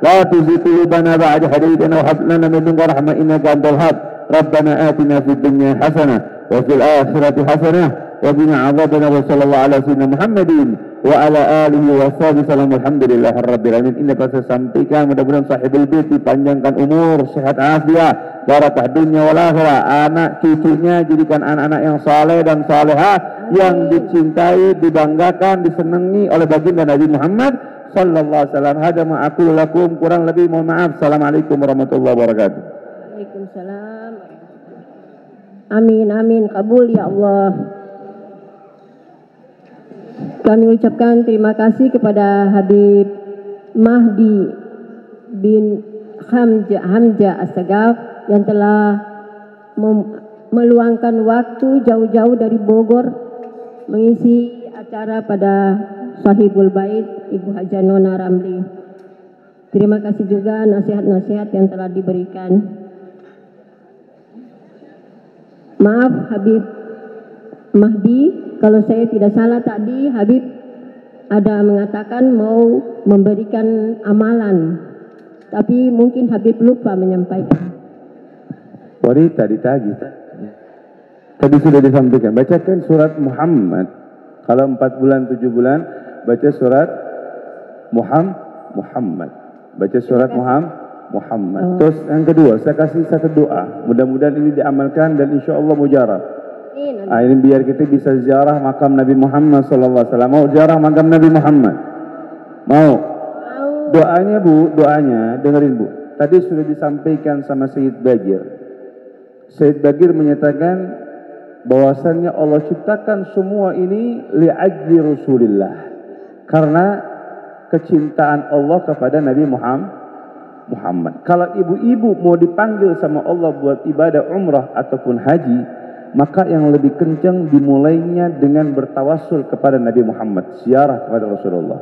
la tuzigh qulubana ba'da idh hadaytana wa hab lana min ladunka rahmah innaka antal wahhab. Rabbana atina fid dunya hasanah wa fil akhirati hasanah wa qina adzabannar. Wa sallallahu ala sayyidina Muhammadin wa ala alihi wa sahbihi sallam. Alhamdulillahirabbil alamin. Ini dapat saya sampaikan, mudah-mudahan sahibul bait dipanjangkan umur, sehat afiat, barakah dunia wal akhirah, anak cucunya jadikan anak-anak yang saleh dan salehah, yang dicintai, dibanggakan, disenangi oleh baginda Nabi Muhammad sallallahu alaihi wasallam. Hada ma aqulu lakum, kurang lebih mohon maaf. Assalamualaikum warahmatullahi wabarakatuh. Waalaikumsalam. Amin amin, kabul ya Allah. Kami ucapkan terima kasih kepada Habib Mahdi bin Hamzah As-Sagaf yang telah meluangkan waktu jauh-jauh dari Bogor mengisi acara pada Sahibul Bait Ibu Hajah Nona Ramli. Terima kasih juga nasihat-nasihat yang telah diberikan. Maaf Habib Mahdi, kalau saya tidak salah tadi Habib ada mengatakan mau memberikan amalan, tapi mungkin Habib lupa menyampaikan. Wanita ditagih. Tadi sudah disampaikan, bacakan surat Muhammad. Kalau 4 bulan 7 bulan baca surat Muhammad. Baca surat Muhammad. Terus yang kedua, saya kasih satu doa. Mudah-mudahan ini diamalkan dan insya Allah mujarab. Ini biar kita bisa ziarah makam Nabi Muhammad sallallahu alaihi wasallam. Mau ziarah makam Nabi Muhammad? Mau? Doanya Bu, doanya dengerin Bu. Tadi sudah disampaikan sama Sayyid Bagir. Sayyid Bagir menyatakan bahwasannya Allah ciptakan semua ini li'ajli Rasulillah, karena kecintaan Allah kepada Nabi Muhammad. Kalau ibu-ibu mau dipanggil sama Allah buat ibadah umrah ataupun haji, maka yang lebih kencang dimulainya dengan bertawassul kepada Nabi Muhammad, ziarah kepada Rasulullah.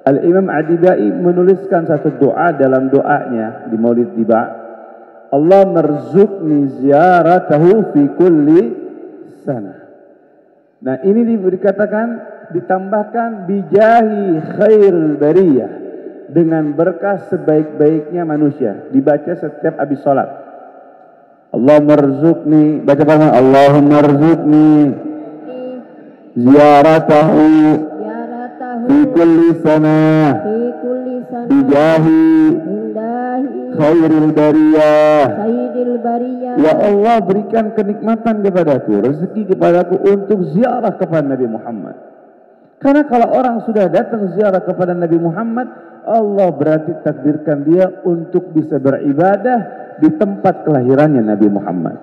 Al-Imam Adidai menuliskan satu doa dalam doanya di Maulid Tiba. Allah marzuqni ziyaratahu fi kulli sana. Nah ini dikatakan, ditambahkan bijahi khairul bariyah, dengan berkah sebaik-baiknya manusia, dibaca setiap habis salat. Allahumma rzuqni, baca apa? Allahumma rzuqni ziyaratahu fi kulli sana bijahi khairil bariyah. Ya Allah, berikan kenikmatan kepadaku, rezeki kepadaku untuk ziarah kepada Nabi Muhammad. Karena kalau orang sudah datang ziarah kepada Nabi Muhammad, Allah berarti takdirkan dia untuk bisa beribadah di tempat kelahirannya Nabi Muhammad.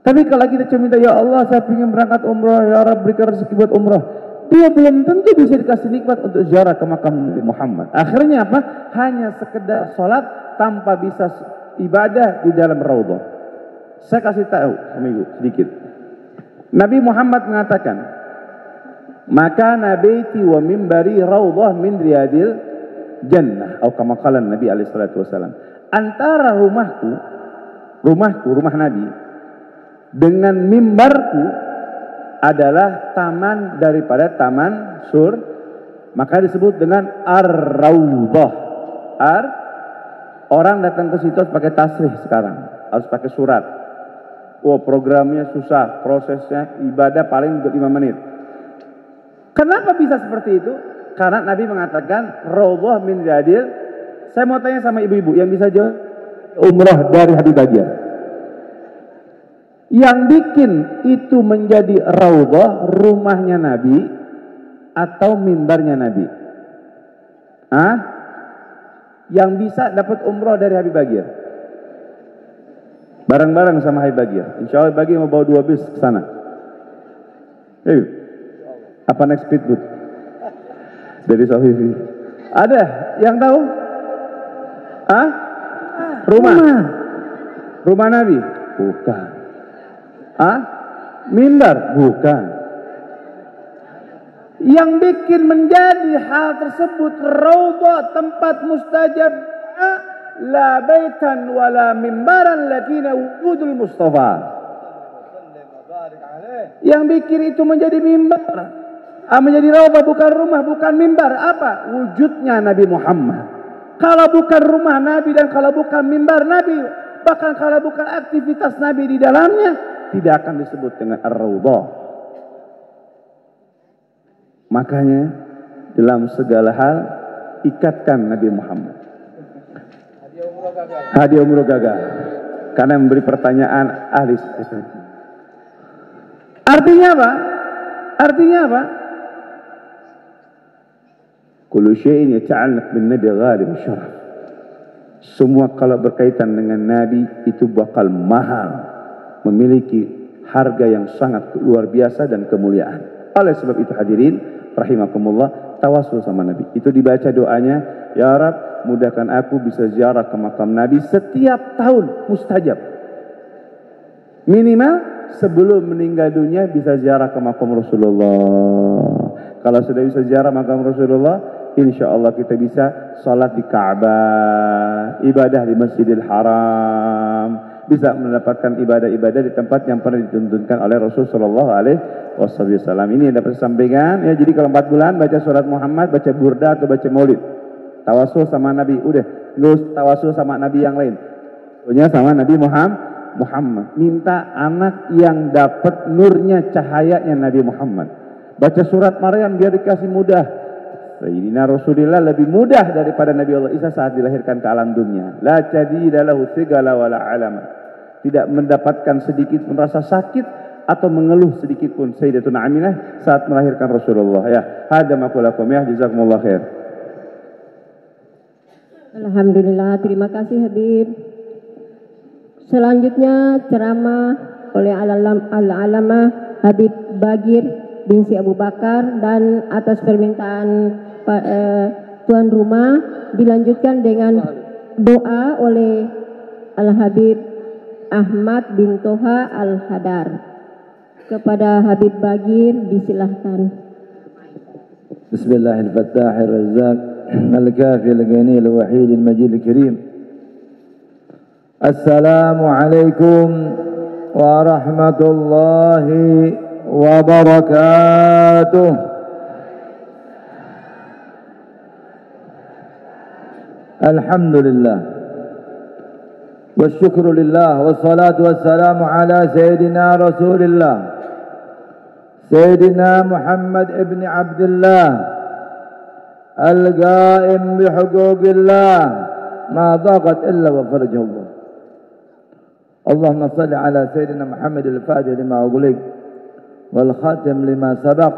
Tapi kalau kita cuma minta, ya Allah saya ingin berangkat umrah, ya Rabb berikan rezeki buat umrah, dia belum tentu bisa dikasih nikmat untuk ziarah ke makam Nabi Muhammad. Akhirnya apa? Hanya sekedar sholat tanpa bisa ibadah di dalam raudhah. Saya kasih tahu seminggu sedikit. Nabi Muhammad mengatakan, maka nabaiti wa mimbari raudhah min riyadil jannah, atau kama qala Nabi alaihi salatu wasallam. Antara rumah Nabi dengan mimbarku adalah taman daripada taman sur, maka disebut dengan ar-raudhah. Orang datang ke situ harus pakai tasrih sekarang, harus pakai surat. Programnya susah, prosesnya ibadah paling 5 menit. Kenapa bisa seperti itu? Karena Nabi mengatakan raudhah min riyadil. Saya mau tanya sama ibu-ibu yang bisa jawab umrah dari Habib Bagir. Yang bikin itu menjadi raudhah rumahnya Nabi atau mimbarnya Nabi? Yang bisa dapat umrah dari Habib Bagir? Bareng-bareng sama Habib Bagir. Insya Allah Habib Bagir mau bawa 2 bis ke sana. Apa naik speedboat? Dari Sofifi. Ada yang tahu? Rumah Nabi? Bukan. Mimbar? Bukan. Yang bikin menjadi hal tersebut raudhah, tempat mustajab, la baitan wala mimbaran lakina wujudul Mustafa. Yang bikin itu menjadi mimbar, menjadi raudhah, bukan rumah, bukan mimbar. Apa? Wujudnya Nabi Muhammad. Kalau bukan rumah Nabi dan kalau bukan mimbar Nabi, bahkan kalau bukan aktivitas Nabi di dalamnya, tidak akan disebut dengan ar-raudhah. Makanya dalam segala hal ikatkan Nabi Muhammad. Hadiah umroh gagal karena memberi pertanyaan ahli. Artinya apa? Kullu syai'in yata'allaq bin Nabi ghalib syaraf. Semua kalau berkaitan dengan Nabi itu bakal mahal, memiliki harga yang sangat luar biasa dan kemuliaan. Oleh sebab itu hadirin rahimakumullah, tawasul sama Nabi. Itu dibaca doanya, ya Rab, mudahkan aku bisa ziarah ke makam Nabi setiap tahun, mustajab. Minimal sebelum meninggal dunia bisa ziarah ke makam Rasulullah. Kalau sudah bisa ziarah makam Rasulullah, insya Allah kita bisa salat di Ka'bah, ibadah di Masjidil Haram, bisa mendapatkan ibadah-ibadah di tempat yang pernah dituntunkan oleh Rasul Sallallahu Alaihi Wasallam. Ini yang dapat sampaikan. Ya, jadi kalau 4 bulan baca surat Muhammad, baca burda atau baca maulid, tawasul sama Nabi. Udah, nggak usah tawasul sama Nabi yang lain. Punya sama Nabi Muhammad. Minta anak yang dapat nurnya, cahayanya Nabi Muhammad. Baca surat Maryam biar dikasih mudah. Sayyidina Rasulullah lebih mudah daripada Nabi Allah Isa saat dilahirkan ke alam dunia. La jadida lahu sigala wala alama. Tidak mendapatkan sedikit pun rasa sakit atau mengeluh sedikit pun Sayyidatuna Aminah saat melahirkan Rasulullah. Ya, hada maqulakum ya, jazakumullah khair. Alhamdulillah, terima kasih Habib. Selanjutnya ceramah oleh Al-Alamah Habib Bagir bin Si Abu Bakar, dan atas permintaan tuan rumah dilanjutkan dengan doa oleh Al-Habib Ahmad bin Toha Al-Hadar. Kepada Habib Bagir disilahkan. Bismillahirrahmanirrahim. Al-Kafi al-Ghani al-Wahid al-Majid al-Karim. Assalamualaikum warahmatullahi wabarakatuh. Alhamdulillah. والشكر لله والصلاة والسلام على سيدنا رسول الله سيدنا محمد ابن عبد الله القائم بحقوق الله ما ضاقت إلا وفرجه الله. اللهم صل على سيدنا محمد الفاتح لما أغلق والخاتم لما سبق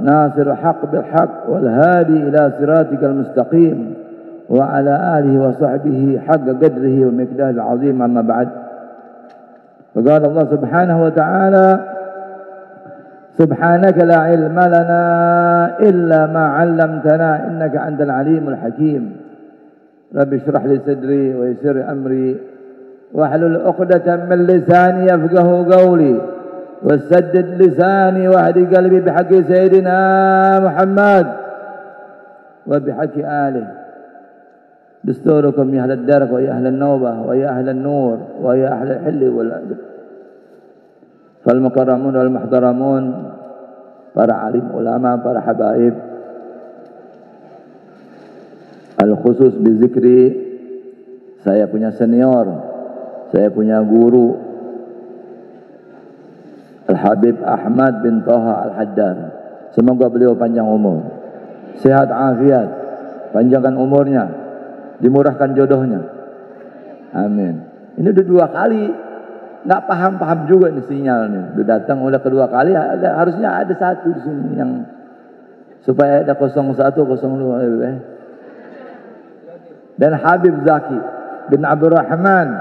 ناصر الحق بالحق والهادي إلى صراطك المستقيم وعلى آله وصحبه حق قدره ومقداره العظيم. أما بعد، فقال الله سبحانه وتعالى: سبحانك لا علم لنا إلا ما علمتنا إنك أنت العليم الحكيم. رب اشرح لي صدري ويسر أمري واحلل عقدة من لساني يفقه قولي وسدد لساني واهد قلبي بحق سيدنا محمد وبحق آله. دستوركم يا أهل الدرك ويا أهل النوبة ويا أهل النور ويا أهل الحل والعقد. فالمكرمون والمحترمون, para alim ulama, para habaib, al-khusus bizikri, saya punya senior, saya punya guru, Al-Habib Ahmad bin Toha Al-Haddar. Semoga beliau panjang umur, sehat afiat, panjangkan umurnya, dimurahkan jodohnya. Amin. Ini udah 2 kali nggak paham juga nih sinyal nih. Udah datang udah kedua kali, harusnya ada 1 di sini yang supaya ada 01 02. Dan Habib Zaki bin Abdurrahman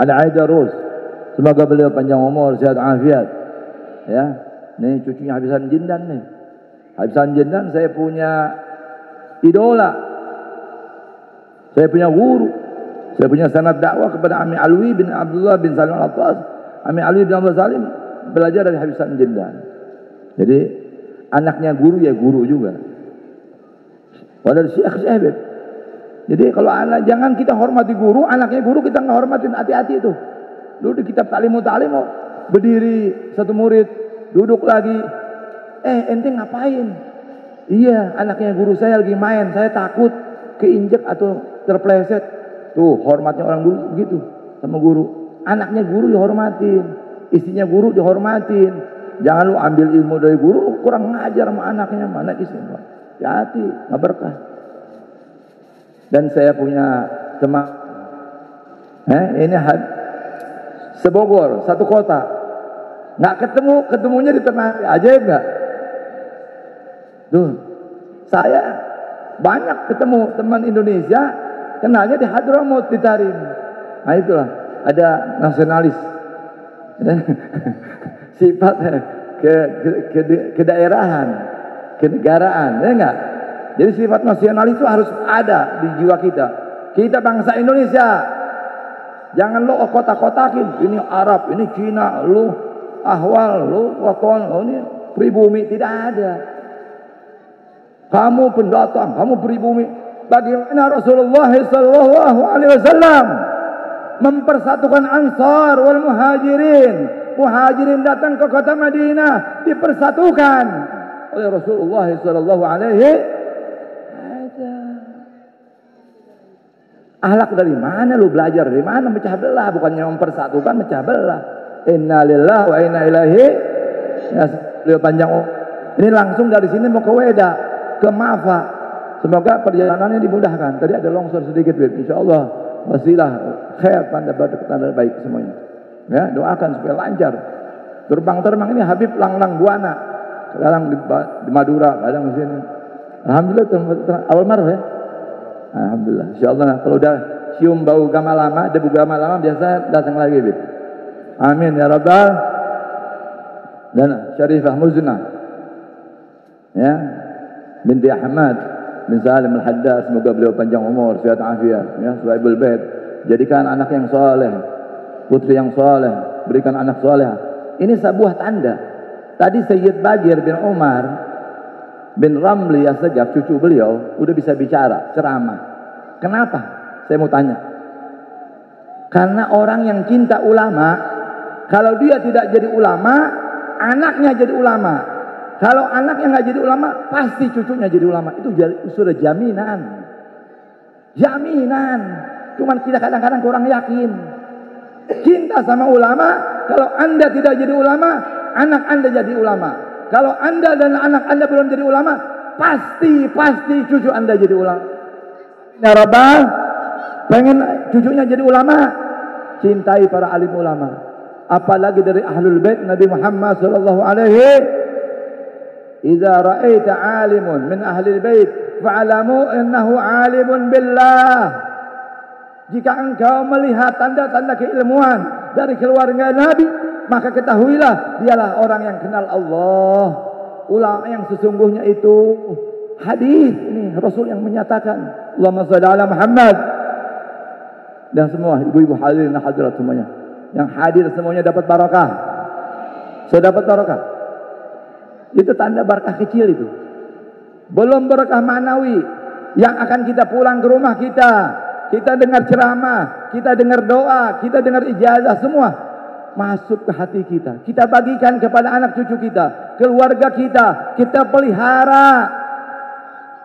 Al-Aidarus. Semoga beliau panjang umur, sehat afiat. Ya, nih cucunya Habib Salim Jindan nih. Habib Salim Jindan saya punya idola. Saya punya guru, Saya punya sanad dakwah kepada Ami Alwi bin Abdullah bin Salim Al-Attas. Ami Alwi bin Abdullah Salim belajar dari Habib Hasan Jindan. Jadi anaknya guru ya guru juga. Wadah Syekh Habib. Jadi kalau anak, jangan kita hormati guru, anaknya guru kita nggak hormatin, hati-hati itu. Dulu di kitab Ta'limu berdiri satu murid, duduk lagi. Ente ngapain? Iya, anaknya guru saya lagi main, saya takut keinjek atau terpleset. Tuh, hormatnya orang dulu begitu sama guru. Anaknya guru dihormatin, istrinya guru dihormatin. Jangan lu ambil ilmu dari guru, lu kurang ngajar sama anaknya, mana istrinya. Hati-hati, nggak berkah. Dan saya punya teman, ini sebogor, satu kota, nggak ketemunya di Ternate, ajaib nggak? Tuh, saya banyak ketemu teman Indonesia, kenalnya di Hadramut, di Tarim. Nah itulah, ada nasionalis, sifat kedaerahan, kenegaraan, ya enggak? Jadi sifat nasionalis itu harus ada di jiwa kita. Kita bangsa Indonesia. Jangan lo kotak-kotakin. Ini Arab, ini Cina, lo Ahwal, lo Waton, lo ini pribumi. Tidak ada. Kamu pendatang, kamu pribumi. Bagaimana Rasulullah SAW mempersatukan Ansar wal Muhajirin. Muhajirin datang ke kota Madinah, dipersatukan oleh Rasulullah SAW. Ahlak dari mana lu belajar? Dari mana mecah belah? Bukannya mempersatukan, mecah belah. Inna lillahi wa inna ilaihi. Ya, beliau panjang. Ini langsung dari sini mau ke Weda, ke Mafa. Semoga perjalanannya dimudahkan. Tadi ada longsor sedikit, insyaallah wasilah khair, tanda baik semuanya. Ya, doakan supaya lancar. Terbang ini Habib Lang Buana. Kadang di Madura, kadang di sini. Alhamdulillah awal Maret ya. Alhamdulillah. Insyaallah kalau udah cium bau gamal lama, debu gamal lama biasa datang lagi, Bib. Amin ya rabbal. Dan Syarifah Muzna. Ya. Binti Ahmad bin Salim Al-Haddad, semoga beliau panjang umur, sehat afiat, ya, Sahibul Bait. Jadikan anak yang saleh, putri yang saleh, berikan anak saleh. Ini sebuah tanda. Tadi Sayyid Bagir bin Umar bin Ramli As-Sajaf, cucu beliau, udah bisa bicara, ceramah. Kenapa? Saya mau tanya. Karena orang yang cinta ulama, kalau dia tidak jadi ulama, anaknya jadi ulama. Kalau anaknya nggak jadi ulama, pasti cucunya jadi ulama. Itu sudah jaminan. Jaminan. Cuman kita kadang-kadang kurang yakin. Cinta sama ulama, kalau Anda tidak jadi ulama, anak Anda jadi ulama. Kalau Anda dan anak Anda belum jadi ulama, pasti cucu Anda jadi ulama. Ya Rabbah, pengen cucunya jadi ulama, cintai para alim ulama. Apalagi dari ahlul bait Nabi Muhammad sallallahu alaihi. Idza ra'aita 'alimun min ahlil bait fa'lamu innahu 'alimun billah. Jika engkau melihat tanda-tanda keilmuan dari keluarga Nabi, maka ketahuilah dialah orang yang kenal Allah. Ulama yang sesungguhnya itu hadis ini Rasul yang menyatakan. Allahumma shalli ala Muhammad. Dan semua ibu-ibu hadirin hadirat semuanya yang hadir semuanya dapat barakah. Saya dapat barakah. Itu tanda barakah kecil itu. Belum barakah manawi yang akan kita pulang ke rumah kita. Kita dengar ceramah, kita dengar doa, kita dengar ijazah semua masuk ke hati kita. Kita bagikan kepada anak cucu kita, keluarga kita, kita pelihara.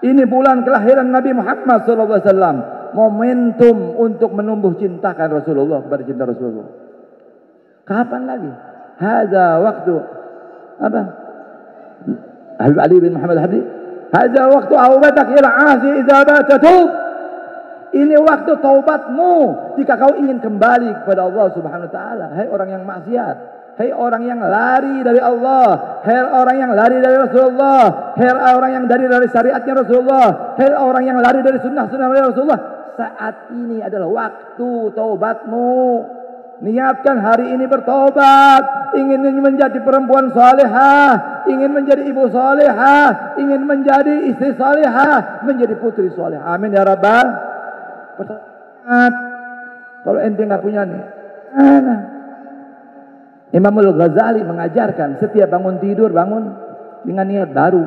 Ini bulan kelahiran Nabi Muhammad SAW. Momentum untuk menumbuh cintakan Rasulullah kepada cinta Rasulullah. Kapan lagi? Hadza waktu apa? Habib Ali bin Muhammad Habib. Hadza waktu aubatak ila asi idza batatub. Ini waktu taubatmu jika kau ingin kembali kepada Allah Subhanahu wa taala. Hai orang yang maksiat, hai orang yang lari dari Allah, hai orang yang lari dari Rasulullah, hai orang yang dari syariatnya Rasulullah, hai orang yang lari dari sunnah-sunnah Rasulullah. Saat ini adalah waktu taubatmu. Niatkan hari ini bertobat, ingin menjadi perempuan salehah, ingin menjadi ibu salehah, ingin menjadi istri salehah, menjadi putri salehah. Amin ya rabbal. Kalau ente nggak punya nih, nah. Imamul Ghazali mengajarkan setiap bangun tidur bangun dengan niat baru.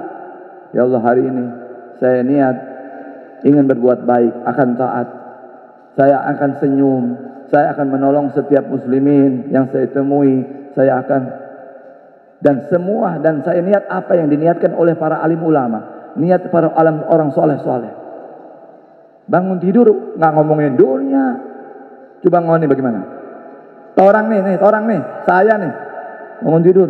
Ya Allah, hari ini saya niat ingin berbuat baik, akan taat. Saya akan senyum, saya akan menolong setiap muslimin yang saya temui. Saya akan dan saya niat apa yang diniatkan oleh para alim ulama, niat para orang soleh. Bangun tidur nggak ngomongin dunia, coba ngomongin bagaimana? Orang nih, saya nih bangun tidur,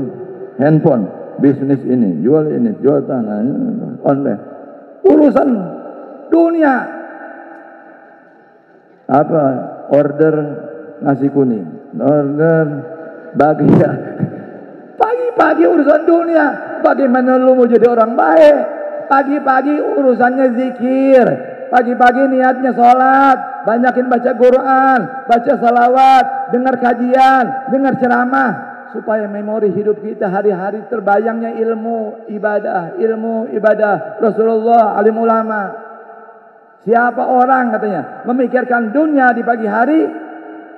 handphone, bisnis ini, jual tanah, online, urusan dunia, apa order nasi kuning, order bagian. Pagi-pagi urusan dunia. Bagaimana lu mau jadi orang baik? Pagi-pagi urusannya zikir. Pagi-pagi niatnya sholat. Banyakin baca Quran, baca salawat, dengar kajian, dengar ceramah. Supaya memori hidup kita hari-hari terbayangnya ilmu ibadah. Rasulullah, alim ulama. Siapa orang katanya memikirkan dunia di pagi hari,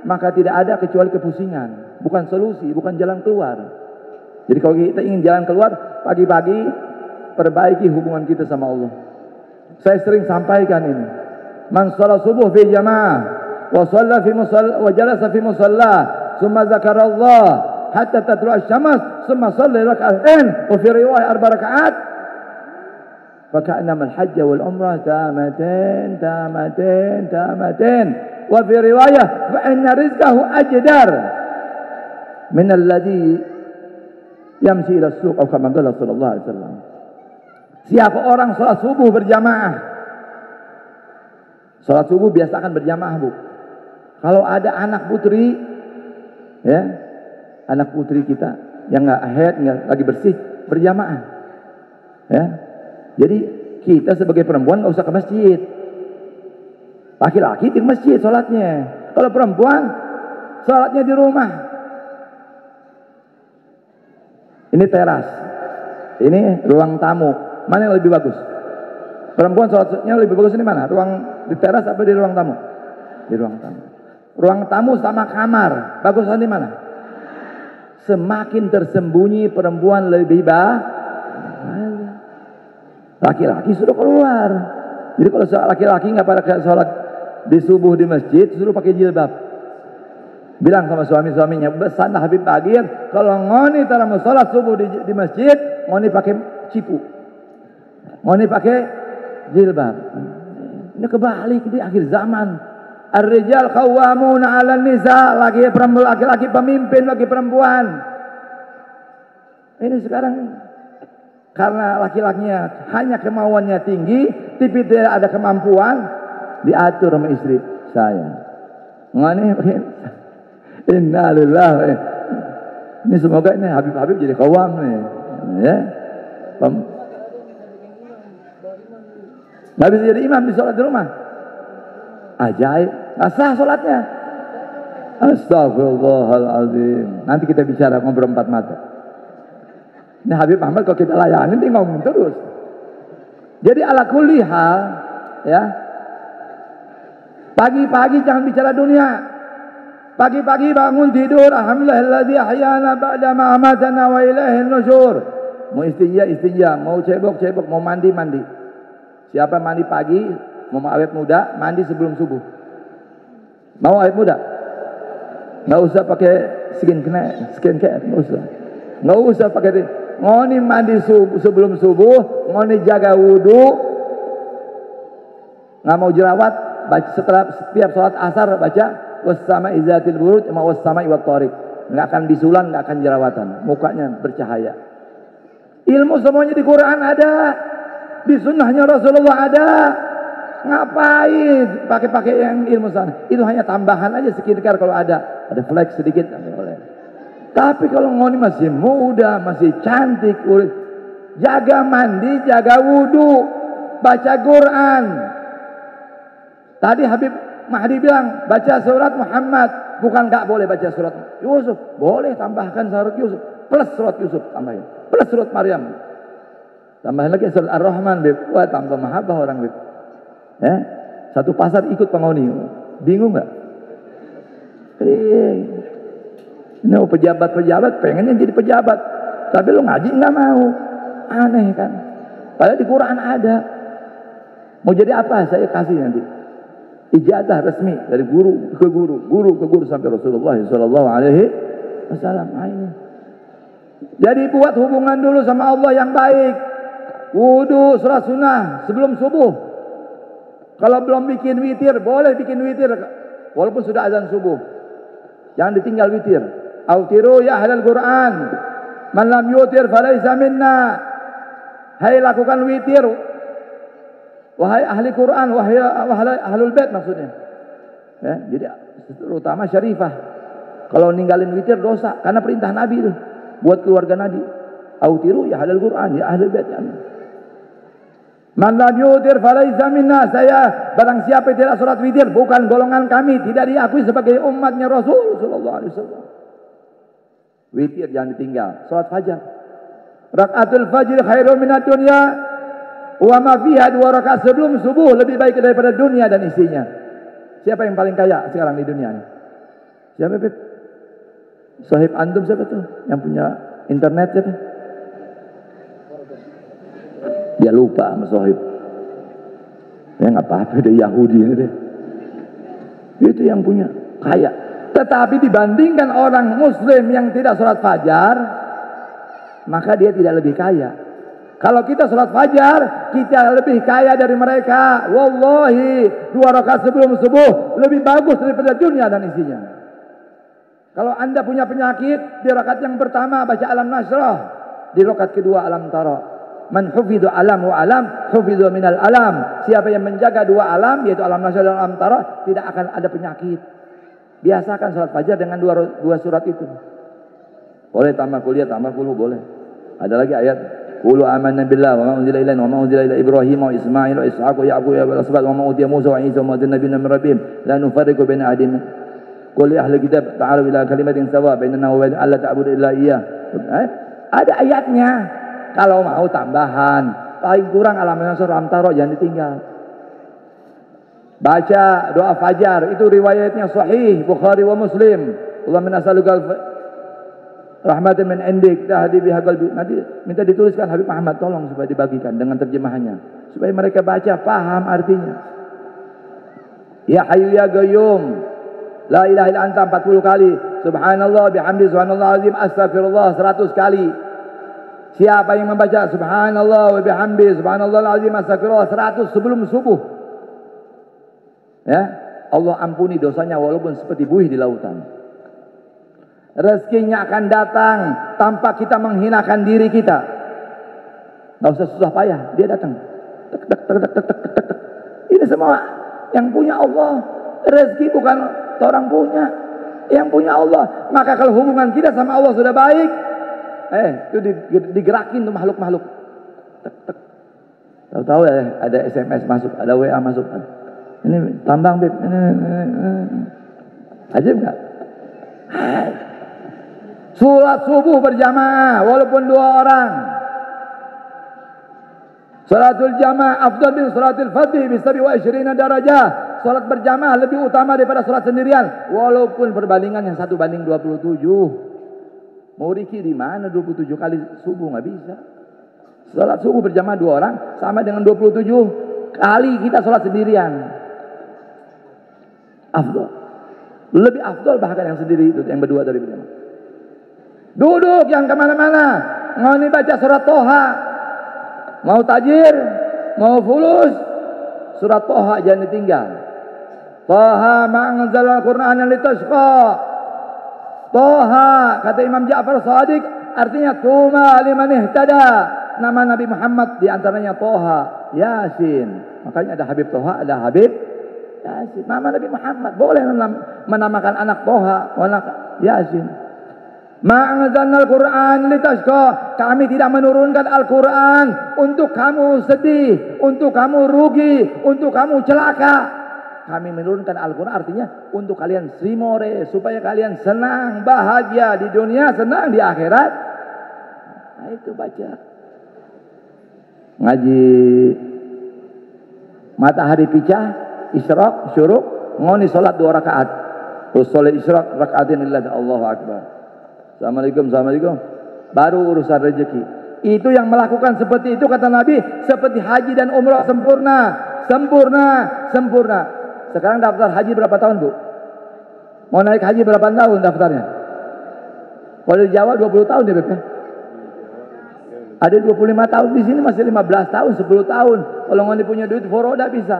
maka tidak ada kecuali kepusingan. Bukan solusi, bukan jalan keluar. Jadi kalau kita ingin jalan keluar, pagi-pagi perbaiki hubungan kita sama Allah. Saya sering sampaikan ini. Man shalat subuh fi jamaah wa shalla fi musalla wa jalasa fi musalla, thumma zakara Allah hatta tatlu asy-syams, thumma shalla rak'atain wa fi riwayah 4 rakaat. Faka'annama al-hajj wal umrah tamatain. Wa fi riwayah fa inna rizqahu ajdar min alladhi yamsi ila suq atau kama qala sallallahu alaihi wasallam. Siapa orang salat subuh berjamaah. Salat subuh biasakan berjamaah, Bu. Kalau ada anak putri ya, anak putri kita yang enggak haid, enggak lagi bersih, berjamaah. Ya. Jadi kita sebagai perempuan enggak usah ke masjid. Laki-laki di masjid salatnya. Kalau perempuan salatnya di rumah. Ini teras, ini ruang tamu. Mana yang lebih bagus? Perempuan sholatnya lebih bagus ini mana? Ruang di teras apa di ruang tamu? Di ruang tamu. Ruang tamu sama kamar, bagusan di mana? Semakin tersembunyi perempuan lebih baik. Laki-laki sudah keluar. Jadi kalau laki-laki nggak pada sholat di subuh di masjid, suruh pakai jilbab. Bilang sama suami-suaminya, pesan Habib Bagir, kalau ngoni tara mau sholat subuh di masjid, ngoni pakai cipu, ngoni pakai jilbab. Ini kebalik di akhir zaman. Ar-rijal qawwamuna 'alan nisa, laki-laki pemimpin bagi perempuan. Ini sekarang karena laki-lakinya hanya kemauannya tinggi, tapi tidak ada kemampuan, diatur sama istri saya. Ngoni pakai Innalillahi. Ini semoga ini Habib-Habib jadi kawam nih. Ya. Nggak bisa jadi imam di sholat di rumah. Ajaib. Nggak sah sholatnya. Astagfirullahaladzim. Nanti kita bicara ngobrol 4 mata. Ini Habib Ahmad kalau kita layanin dia ngomong terus. Jadi ala kulli hal ya. Pagi-pagi jangan bicara dunia. Pagi-pagi bangun tidur, alhamdulillahilladzi ahyana ba'da ma amatana wa ilaihin nusyur. Mau istinja, mau cebok, mau mandi. Siapa mandi pagi, mau awet muda, mandi sebelum subuh. Mau awet muda? Enggak usah pakai skincare, enggak usah pakai. Ngoni mandi sebelum subuh, ngoni jaga wudu. Enggak mau jerawat, baca setiap salat asar baca wassama izatil buruj ma wassama iwat tariq. Enggak akan bisulan, enggak akan jerawatan, mukanya bercahaya. Ilmu semuanya di Quran ada, di sunnahnya Rasulullah ada. Ngapain pakai yang ilmu sana? Itu hanya tambahan aja skincare kalau ada flex sedikit boleh. Tapi kalau ngoni masih muda, masih cantik, jaga mandi, jaga wudu, baca Quran. Tadi Habib Mahdi bilang baca surat Muhammad, bukan enggak boleh baca surat Yusuf, boleh tambahkan surat Yusuf, plus surat Yusuf tambahin, plus surat Maryam, tambahin lagi surat Ar-Rahman, Beb. Wah tambah mahabbah orang, Beb. Ya, satu pasar ikut pengoni, bingung nggak? Ini pejabat-pejabat pengennya jadi pejabat, tapi lu ngaji nggak mau, aneh kan? Padahal di Quran ada. Mau jadi apa? Saya kasih nanti ijazah resmi dari guru ke guru sampai Rasulullah Sallallahu Alaihi Wasallam. Jadi buat hubungan dulu sama Allah yang baik. Wudu, sholat sunnah sebelum subuh. Kalau belum bikin witir, boleh bikin witir walaupun sudah azan subuh. Jangan ditinggal witir. Autiru ya ahlal Quran. Man lam yutir falaysa minna. Hai lakukan witir. Wahai ahli Quran, wahai ahlul bait maksudnya. Ya, jadi terutama syarifah. Kalau ninggalin witir dosa karena perintah Nabi itu buat keluarga Nabi. Autiru ya ahlul Quran, ya ahlul bait. Man lam yutir falaysa minna. Saya barang siapa yang tidak salat witir bukan golongan kami, tidak diakui sebagai umatnya Rasul sallallahu alaihi wasallam. Witir jangan ditinggal. Salat fajar. Rakaatul fajr khairun minad dunya wa ma fiha. 2 rakaat sebelum subuh lebih baik daripada dunia dan isinya. Siapa yang paling kaya sekarang di dunia ini? Siapa, Beb? Sahib antum siapa tuh? Yang punya internet siapa? Dia lupa sama sahib. Ya nggak apa-apa, dia Yahudi ini deh. Itu yang punya kaya. Tetapi dibandingkan orang Muslim yang tidak sholat fajar, maka dia tidak lebih kaya. Kalau kita sholat fajar, kita lebih kaya dari mereka. Wallahi, 2 rakaat sebelum subuh lebih bagus daripada dunia dan isinya. Kalau anda punya penyakit, di rakaat yang pertama baca alam nasrah, di rakaat kedua alam tara. Man hufidhu alam wa alam, hufidhu minal alam. Siapa yang menjaga 2 alam, yaitu alam nasrah dan alam tara, tidak akan ada penyakit. Biasakan sholat fajar dengan 2 surat itu. Boleh tambah kuliah, tambah puluh boleh. Ada lagi ayat. Qulu amanna billah wa ma unzila ilaina wa ma unzila ila Ibrahim wa Ismail wa Ishaq wa Yaqub wa al-asbat wa ma utiya Musa wa Isa wa ma utiya nabiyuna min rabbihim la nufarriqu baina ahadin. Qul ya ahli kitab ta'alu ila kalimatin sawa bainana wa bain alla ta'budu illa iyyah. Ada ayatnya. Kalau mau tambahan, paling kurang alam nasr alam tara jangan ditinggal. Baca doa fajar, itu riwayatnya sahih Bukhari wa Muslim. Allahumma nas'aluka rahmatan min indik tahdi biha qalbi. Nanti minta dituliskan Habib Muhammad, tolong supaya dibagikan dengan terjemahannya supaya mereka baca paham artinya. Ya Hayyu ya Qayyum, la ilaha illa anta 40 kali. Subhanallah bihamdi subhanallah azim, astagfirullah 100 kali. Siapa yang membaca subhanallah wa bihamdi subhanallah azim astagfirullah 100 sebelum subuh, ya Allah ampuni dosanya walaupun seperti buih di lautan. Rezekinya akan datang tanpa kita menghinakan diri kita. Nggak usah susah payah, dia datang. Tek, tek, tek, tek, tek, tek, tek, tek. Ini semua yang punya Allah. Rezeki bukan orang punya, yang punya Allah. Maka kalau hubungan kita sama Allah sudah baik, itu digerakin tuh makhluk-makhluk. Tek, tek. Tahu-tahu ada SMS masuk, ada WA masuk. Ini tambang Beb, ini. Ajib nggak? Salat subuh berjamaah walaupun 2 orang. Salatul jamaah afdal min salatil fardhi bi 27 darajah. Salat berjamaah lebih utama daripada salat sendirian walaupun perbandingan yang 1:27. Mau riki di mana 27 kali subuh, nggak bisa. Salat subuh berjamaah 2 orang sama dengan 27 kali kita salat sendirian. Afdal. Lebih afdal bahkan yang sendiri itu, yang berdua dari berjamaah. Duduk yang kemana-mana, mau nih baca surat Toha, mau tajir, mau fulus, surat Toha jangan ditinggal. Toha ma'anzalal Qur'ana litashqa. Toha kata Imam Ja'far Shadiq artinya tuma liman ihtada. Nama Nabi Muhammad diantaranya Toha, Yasin. Makanya ada Habib Toha, ada Habib Yasin. Nama Nabi Muhammad boleh menamakan anak Toha, anak Yasin. Ma'anzalnal Qur'an litashqa. Kami tidak menurunkan Al-Quran untuk kamu sedih, untuk kamu rugi, untuk kamu celaka. Kami menurunkan Al-Quran artinya untuk kalian simore, supaya kalian senang, bahagia di dunia, senang di akhirat. Nah itu baca. Ngaji matahari picah, isyraq, syuruk, ngoni sholat 2 rakaat. Terus sholat isyraq rakaatin lillahi, Allahu akbar. Assalamualaikum. Baru urusan rezeki. Itu yang melakukan seperti itu kata Nabi, seperti haji dan umrah sempurna. Sekarang daftar haji berapa tahun, Bu? Mau naik haji berapa tahun daftarnya? Kalau di Jawa 20 tahun deh, Beb. Ada 25 tahun, di sini masih 15 tahun, 10 tahun. Kalau nggak punya duit foroda bisa.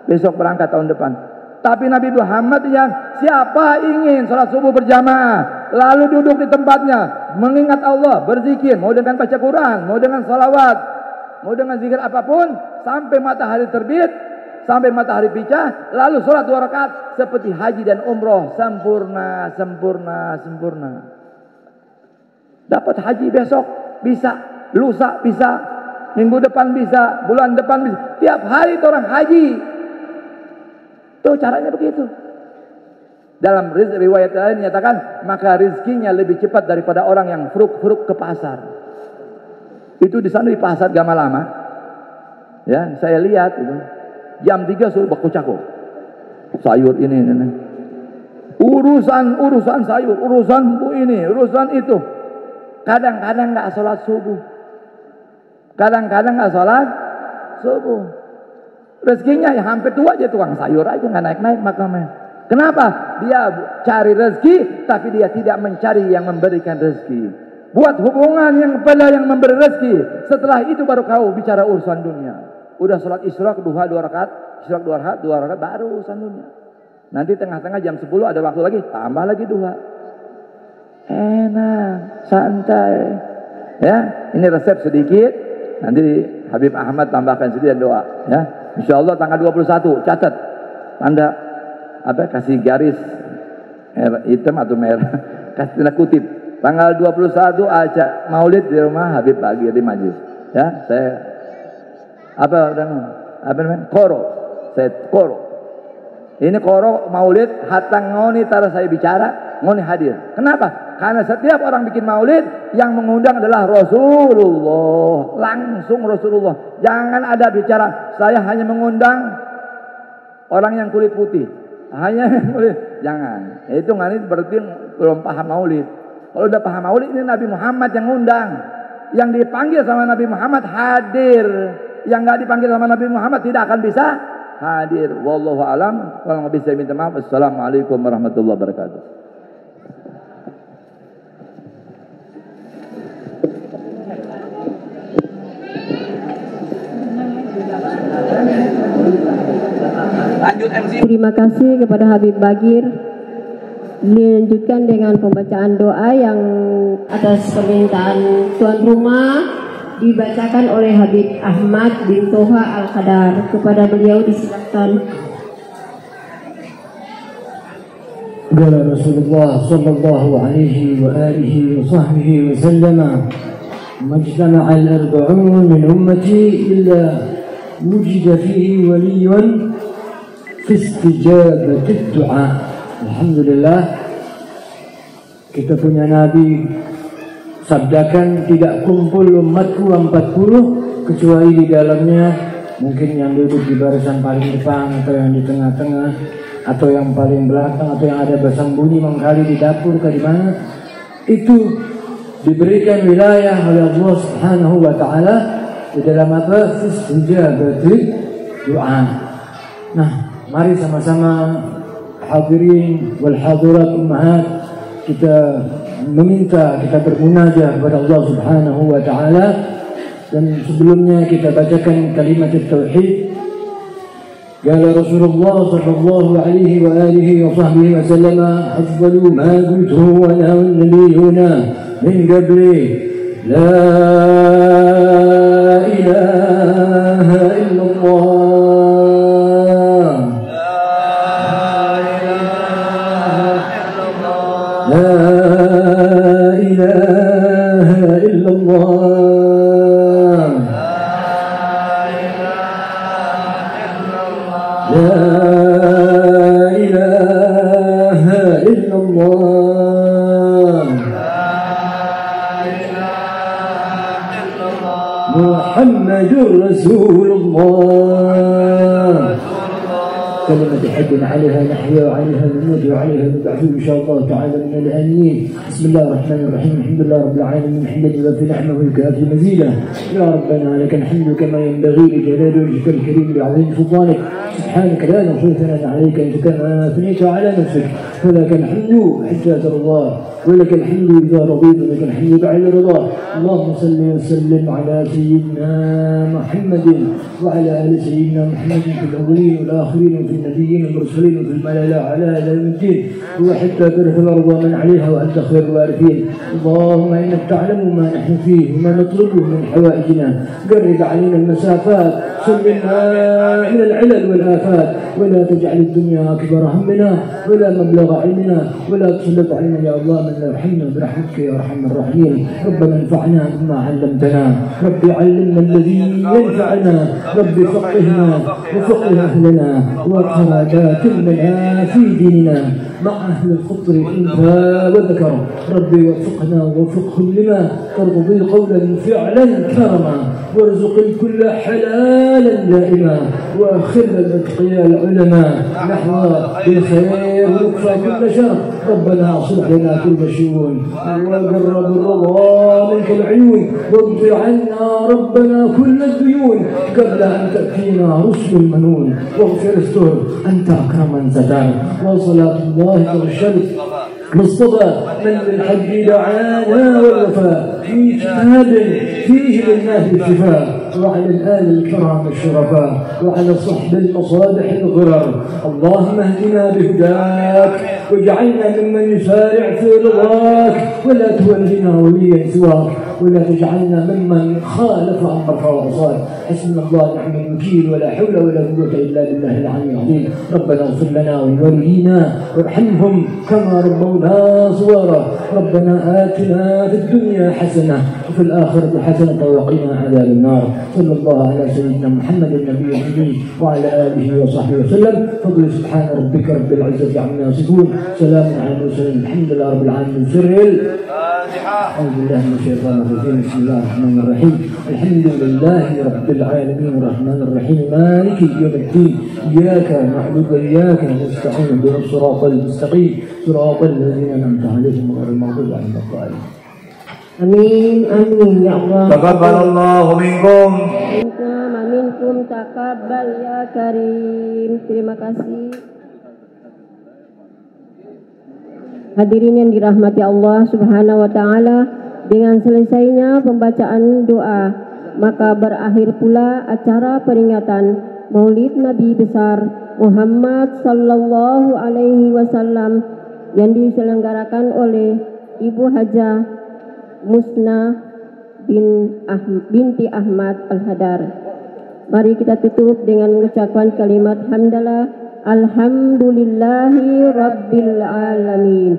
Besok berangkat tahun depan. Tapi Nabi Muhammad yang siapa ingin sholat subuh berjamaah, lalu duduk di tempatnya, mengingat Allah, berzikir, mau dengan baca Quran, mau dengan salawat, mau dengan zikir apapun, sampai matahari terbit, sampai matahari pecah, lalu sholat 2 rakaat seperti haji dan umroh, sempurna. Dapat haji besok bisa, lusa bisa, minggu depan bisa, bulan depan bisa, tiap hari itu orang haji. Tuh caranya begitu. Dalam riwayat lain dinyatakan maka rizkinya lebih cepat daripada orang yang fruk-fruk ke pasar. Itu di sana di pasar Gamalama. Ya, saya lihat itu. Jam 3 suruh baku cako. Sayur ini. Urusan sayur, urusan ini, urusan itu. Kadang-kadang enggak salat subuh. Rezekinya ya hampir tua aja, tukang sayur aja, nggak naik-naik makamnya. Kenapa? Dia cari rezeki, tapi dia tidak mencari yang memberikan rezeki. Buat hubungan yang kepada yang memberi rezeki. Setelah itu baru kau bicara urusan dunia. Udah sholat isyraq, duha 2 rakaat, isyraq 2 rakaat, baru urusan dunia. Nanti tengah-tengah jam 10 ada waktu lagi, tambah lagi duha. Enak, santai. Ya, ini resep sedikit. Nanti Habib Ahmad tambahkan sedikit doa. Ya. Insyaallah tanggal 21, catat. Tanda kasih garis hitam atau merah, kasih tanda kutip. Tanggal 21 aja Maulid di rumah Habib Bagir di majlis. Ya, saya koro. Saya koro. Ini koro Maulid hatang ngoni tara saya bicara, ngoni hadir. Kenapa? Karena setiap orang bikin Maulid yang mengundang adalah Rasulullah, langsung Rasulullah. Jangan ada bicara saya hanya mengundang orang yang kulit putih. Jangan. Itu nggak berarti belum paham Maulid. Kalau udah paham Maulid, ini Nabi Muhammad yang ngundang. Yang dipanggil sama Nabi Muhammad hadir. Yang nggak dipanggil sama Nabi Muhammad tidak akan bisa hadir. Wallahu alam. Kalau nggak bisa minta maaf. Assalamualaikum warahmatullahi wabarakatuh. Terima kasih kepada Habib Bagir. Dilanjutkan dengan pembacaan doa yang atas permintaan tuan rumah dibacakan oleh Habib Ahmad bin Toha Al-Qadar. Kepada beliau disilakan. Qala Rasulullah sallallahu alaihi wa alihi wa sahbihi wa sallama majtama'a al-arba'un min ummati illa wujida fihi waliyun fi istijabatil du'a. Alhamdulillah, kita punya Nabi sabdakan tidak kumpul umatku 40 kecuali di dalamnya mungkin yang duduk di barisan paling depan atau yang di tengah-tengah atau yang paling belakang atau yang ada bersembunyi mengkali di dapur ke di mana, itu diberikan wilayah oleh Allah Subhanahu wa taala di dalam apa? Istijabatul doa. Nah, mari sama-sama hadirin wal hadirat ummahat kita meminta, kita bermunajah kepada Allah Subhanahu wa taala, dan sebelumnya kita bacakan kalimat tauhid. Qala Rasulullah sallallahu alaihi wa alihi wa sahbihi wa sallam afdalu ma qultuhu wa nabiyuna min qabli la ilaha illallah. Muhammadur Rasulullah كلمة حق عليها نحيا وعليها نموت وعليها نبعث إن شاء الله تعالى من الآمنين. بسم الله الرحمن الرحيم. الحمد لله رب العالمين حمدا يوافي نعمه ويكافي مزيدا. يا ربنا لك الحمد كما ينبغي لجلال وجهك الكريم بعظيم سلطانك. سبحانك لا نحصي ثناء عليك أنت كما أثنيت على نفسك. فلك الحمد حتى ترضى ولك الحمد إذا رضيت ولك الحمد بعد رضا. اللهم صل وسلم على سيدنا محمد وعلى آل سيدنا محمد في الأولين والآخرين وفي النبيين والمرسلين وفي الملأ على يوم الدين وحتى ترث الأرض من عليها وأنت خير الوارثين. اللهم إنك تعلم ما نحن فيه وما نطلبه من حوائجنا. قرب علينا المسافات سلمنا إلى العلل والآفات ولا تجعل الدنيا أكبر همنا ولا مبلغ علمنا ولا تسلط علينا يا الله من لا يرحمنا برحمتك يا أرحم الراحمين. ربنا انفعنا بما علمتنا. رب علمنا الذي ينفعنا. رب فقهنا وفقه أهلنا وقرابات لنا في ديننا مع أهل الخطر أنثى وذكر. ربي وفقنا ووفقهم لما ترضي قولا فعلا كرما وارزق الكل حلالا دائما واخر الاتقياء العلماء نحو بالخير ونكفى كل شر. ربنا اصلح لنا كل شؤون وقرب الرضا منك العيون واقض عنا ربنا كل الديون قبل ان تاتينا رسل المنون. واغفر استر انت اكرم من ستار. وصلاه الله ترشد مصطفى من للحج دعانا والوفاء في كتاب فيه للناس الشفاء وعلى الآل الكرام الشرفاء وعلى صحب المصالح الغرر. اللهم اهدنا بهداك واجعلنا ممن يسارع في رضاك ولا تولنا وليا سواك ولا تجعلنا ممن خالف امرك وعصاك. حسبنا الله ونعم الوكيل ولا حول ولا قوه الا بالله العلي العظيم. ربنا اغفر لنا ولوالدينا وارحمهم كما ربونا صغارا. ربنا آتنا في الدنيا حسنه وفي الاخره حسنه وقنا عذاب النار. صلى الله على سيدنا محمد النبي الامي وعلى اله وصحبه وسلم. فضل سبحان ربك رب العزه عما يصفون. سلام على المرسلين الحمد لله رب العالمين. سر أعوذ بالله من الشيطان الرجيم. بسم الله الرحمن الرحيم. الحمد لله رب العالمين الرحمن الرحيم مالك يوم الدين. إياك نعبد وإياك نستعين اهدنا الصراط المستقيم صراط الذين أنعمت عليهم غير المغضوب عليهم ولا الضالين. Amin amin ya Allah. Taqabbalallahu minkum. Minkum taqabbal ya karim. Terima kasih. Hadirin yang dirahmati Allah Subhanahu wa taala, dengan selesainya pembacaan doa, maka berakhir pula acara peringatan Maulid Nabi besar Muhammad sallallahu alaihi wasallam yang diselenggarakan oleh Ibu Hajah Musna binti Ahmad Al-Hadar. Mari kita tutup dengan mengucapkan kalimat hamdalah. Alhamdulillahi Rabbil Alamin.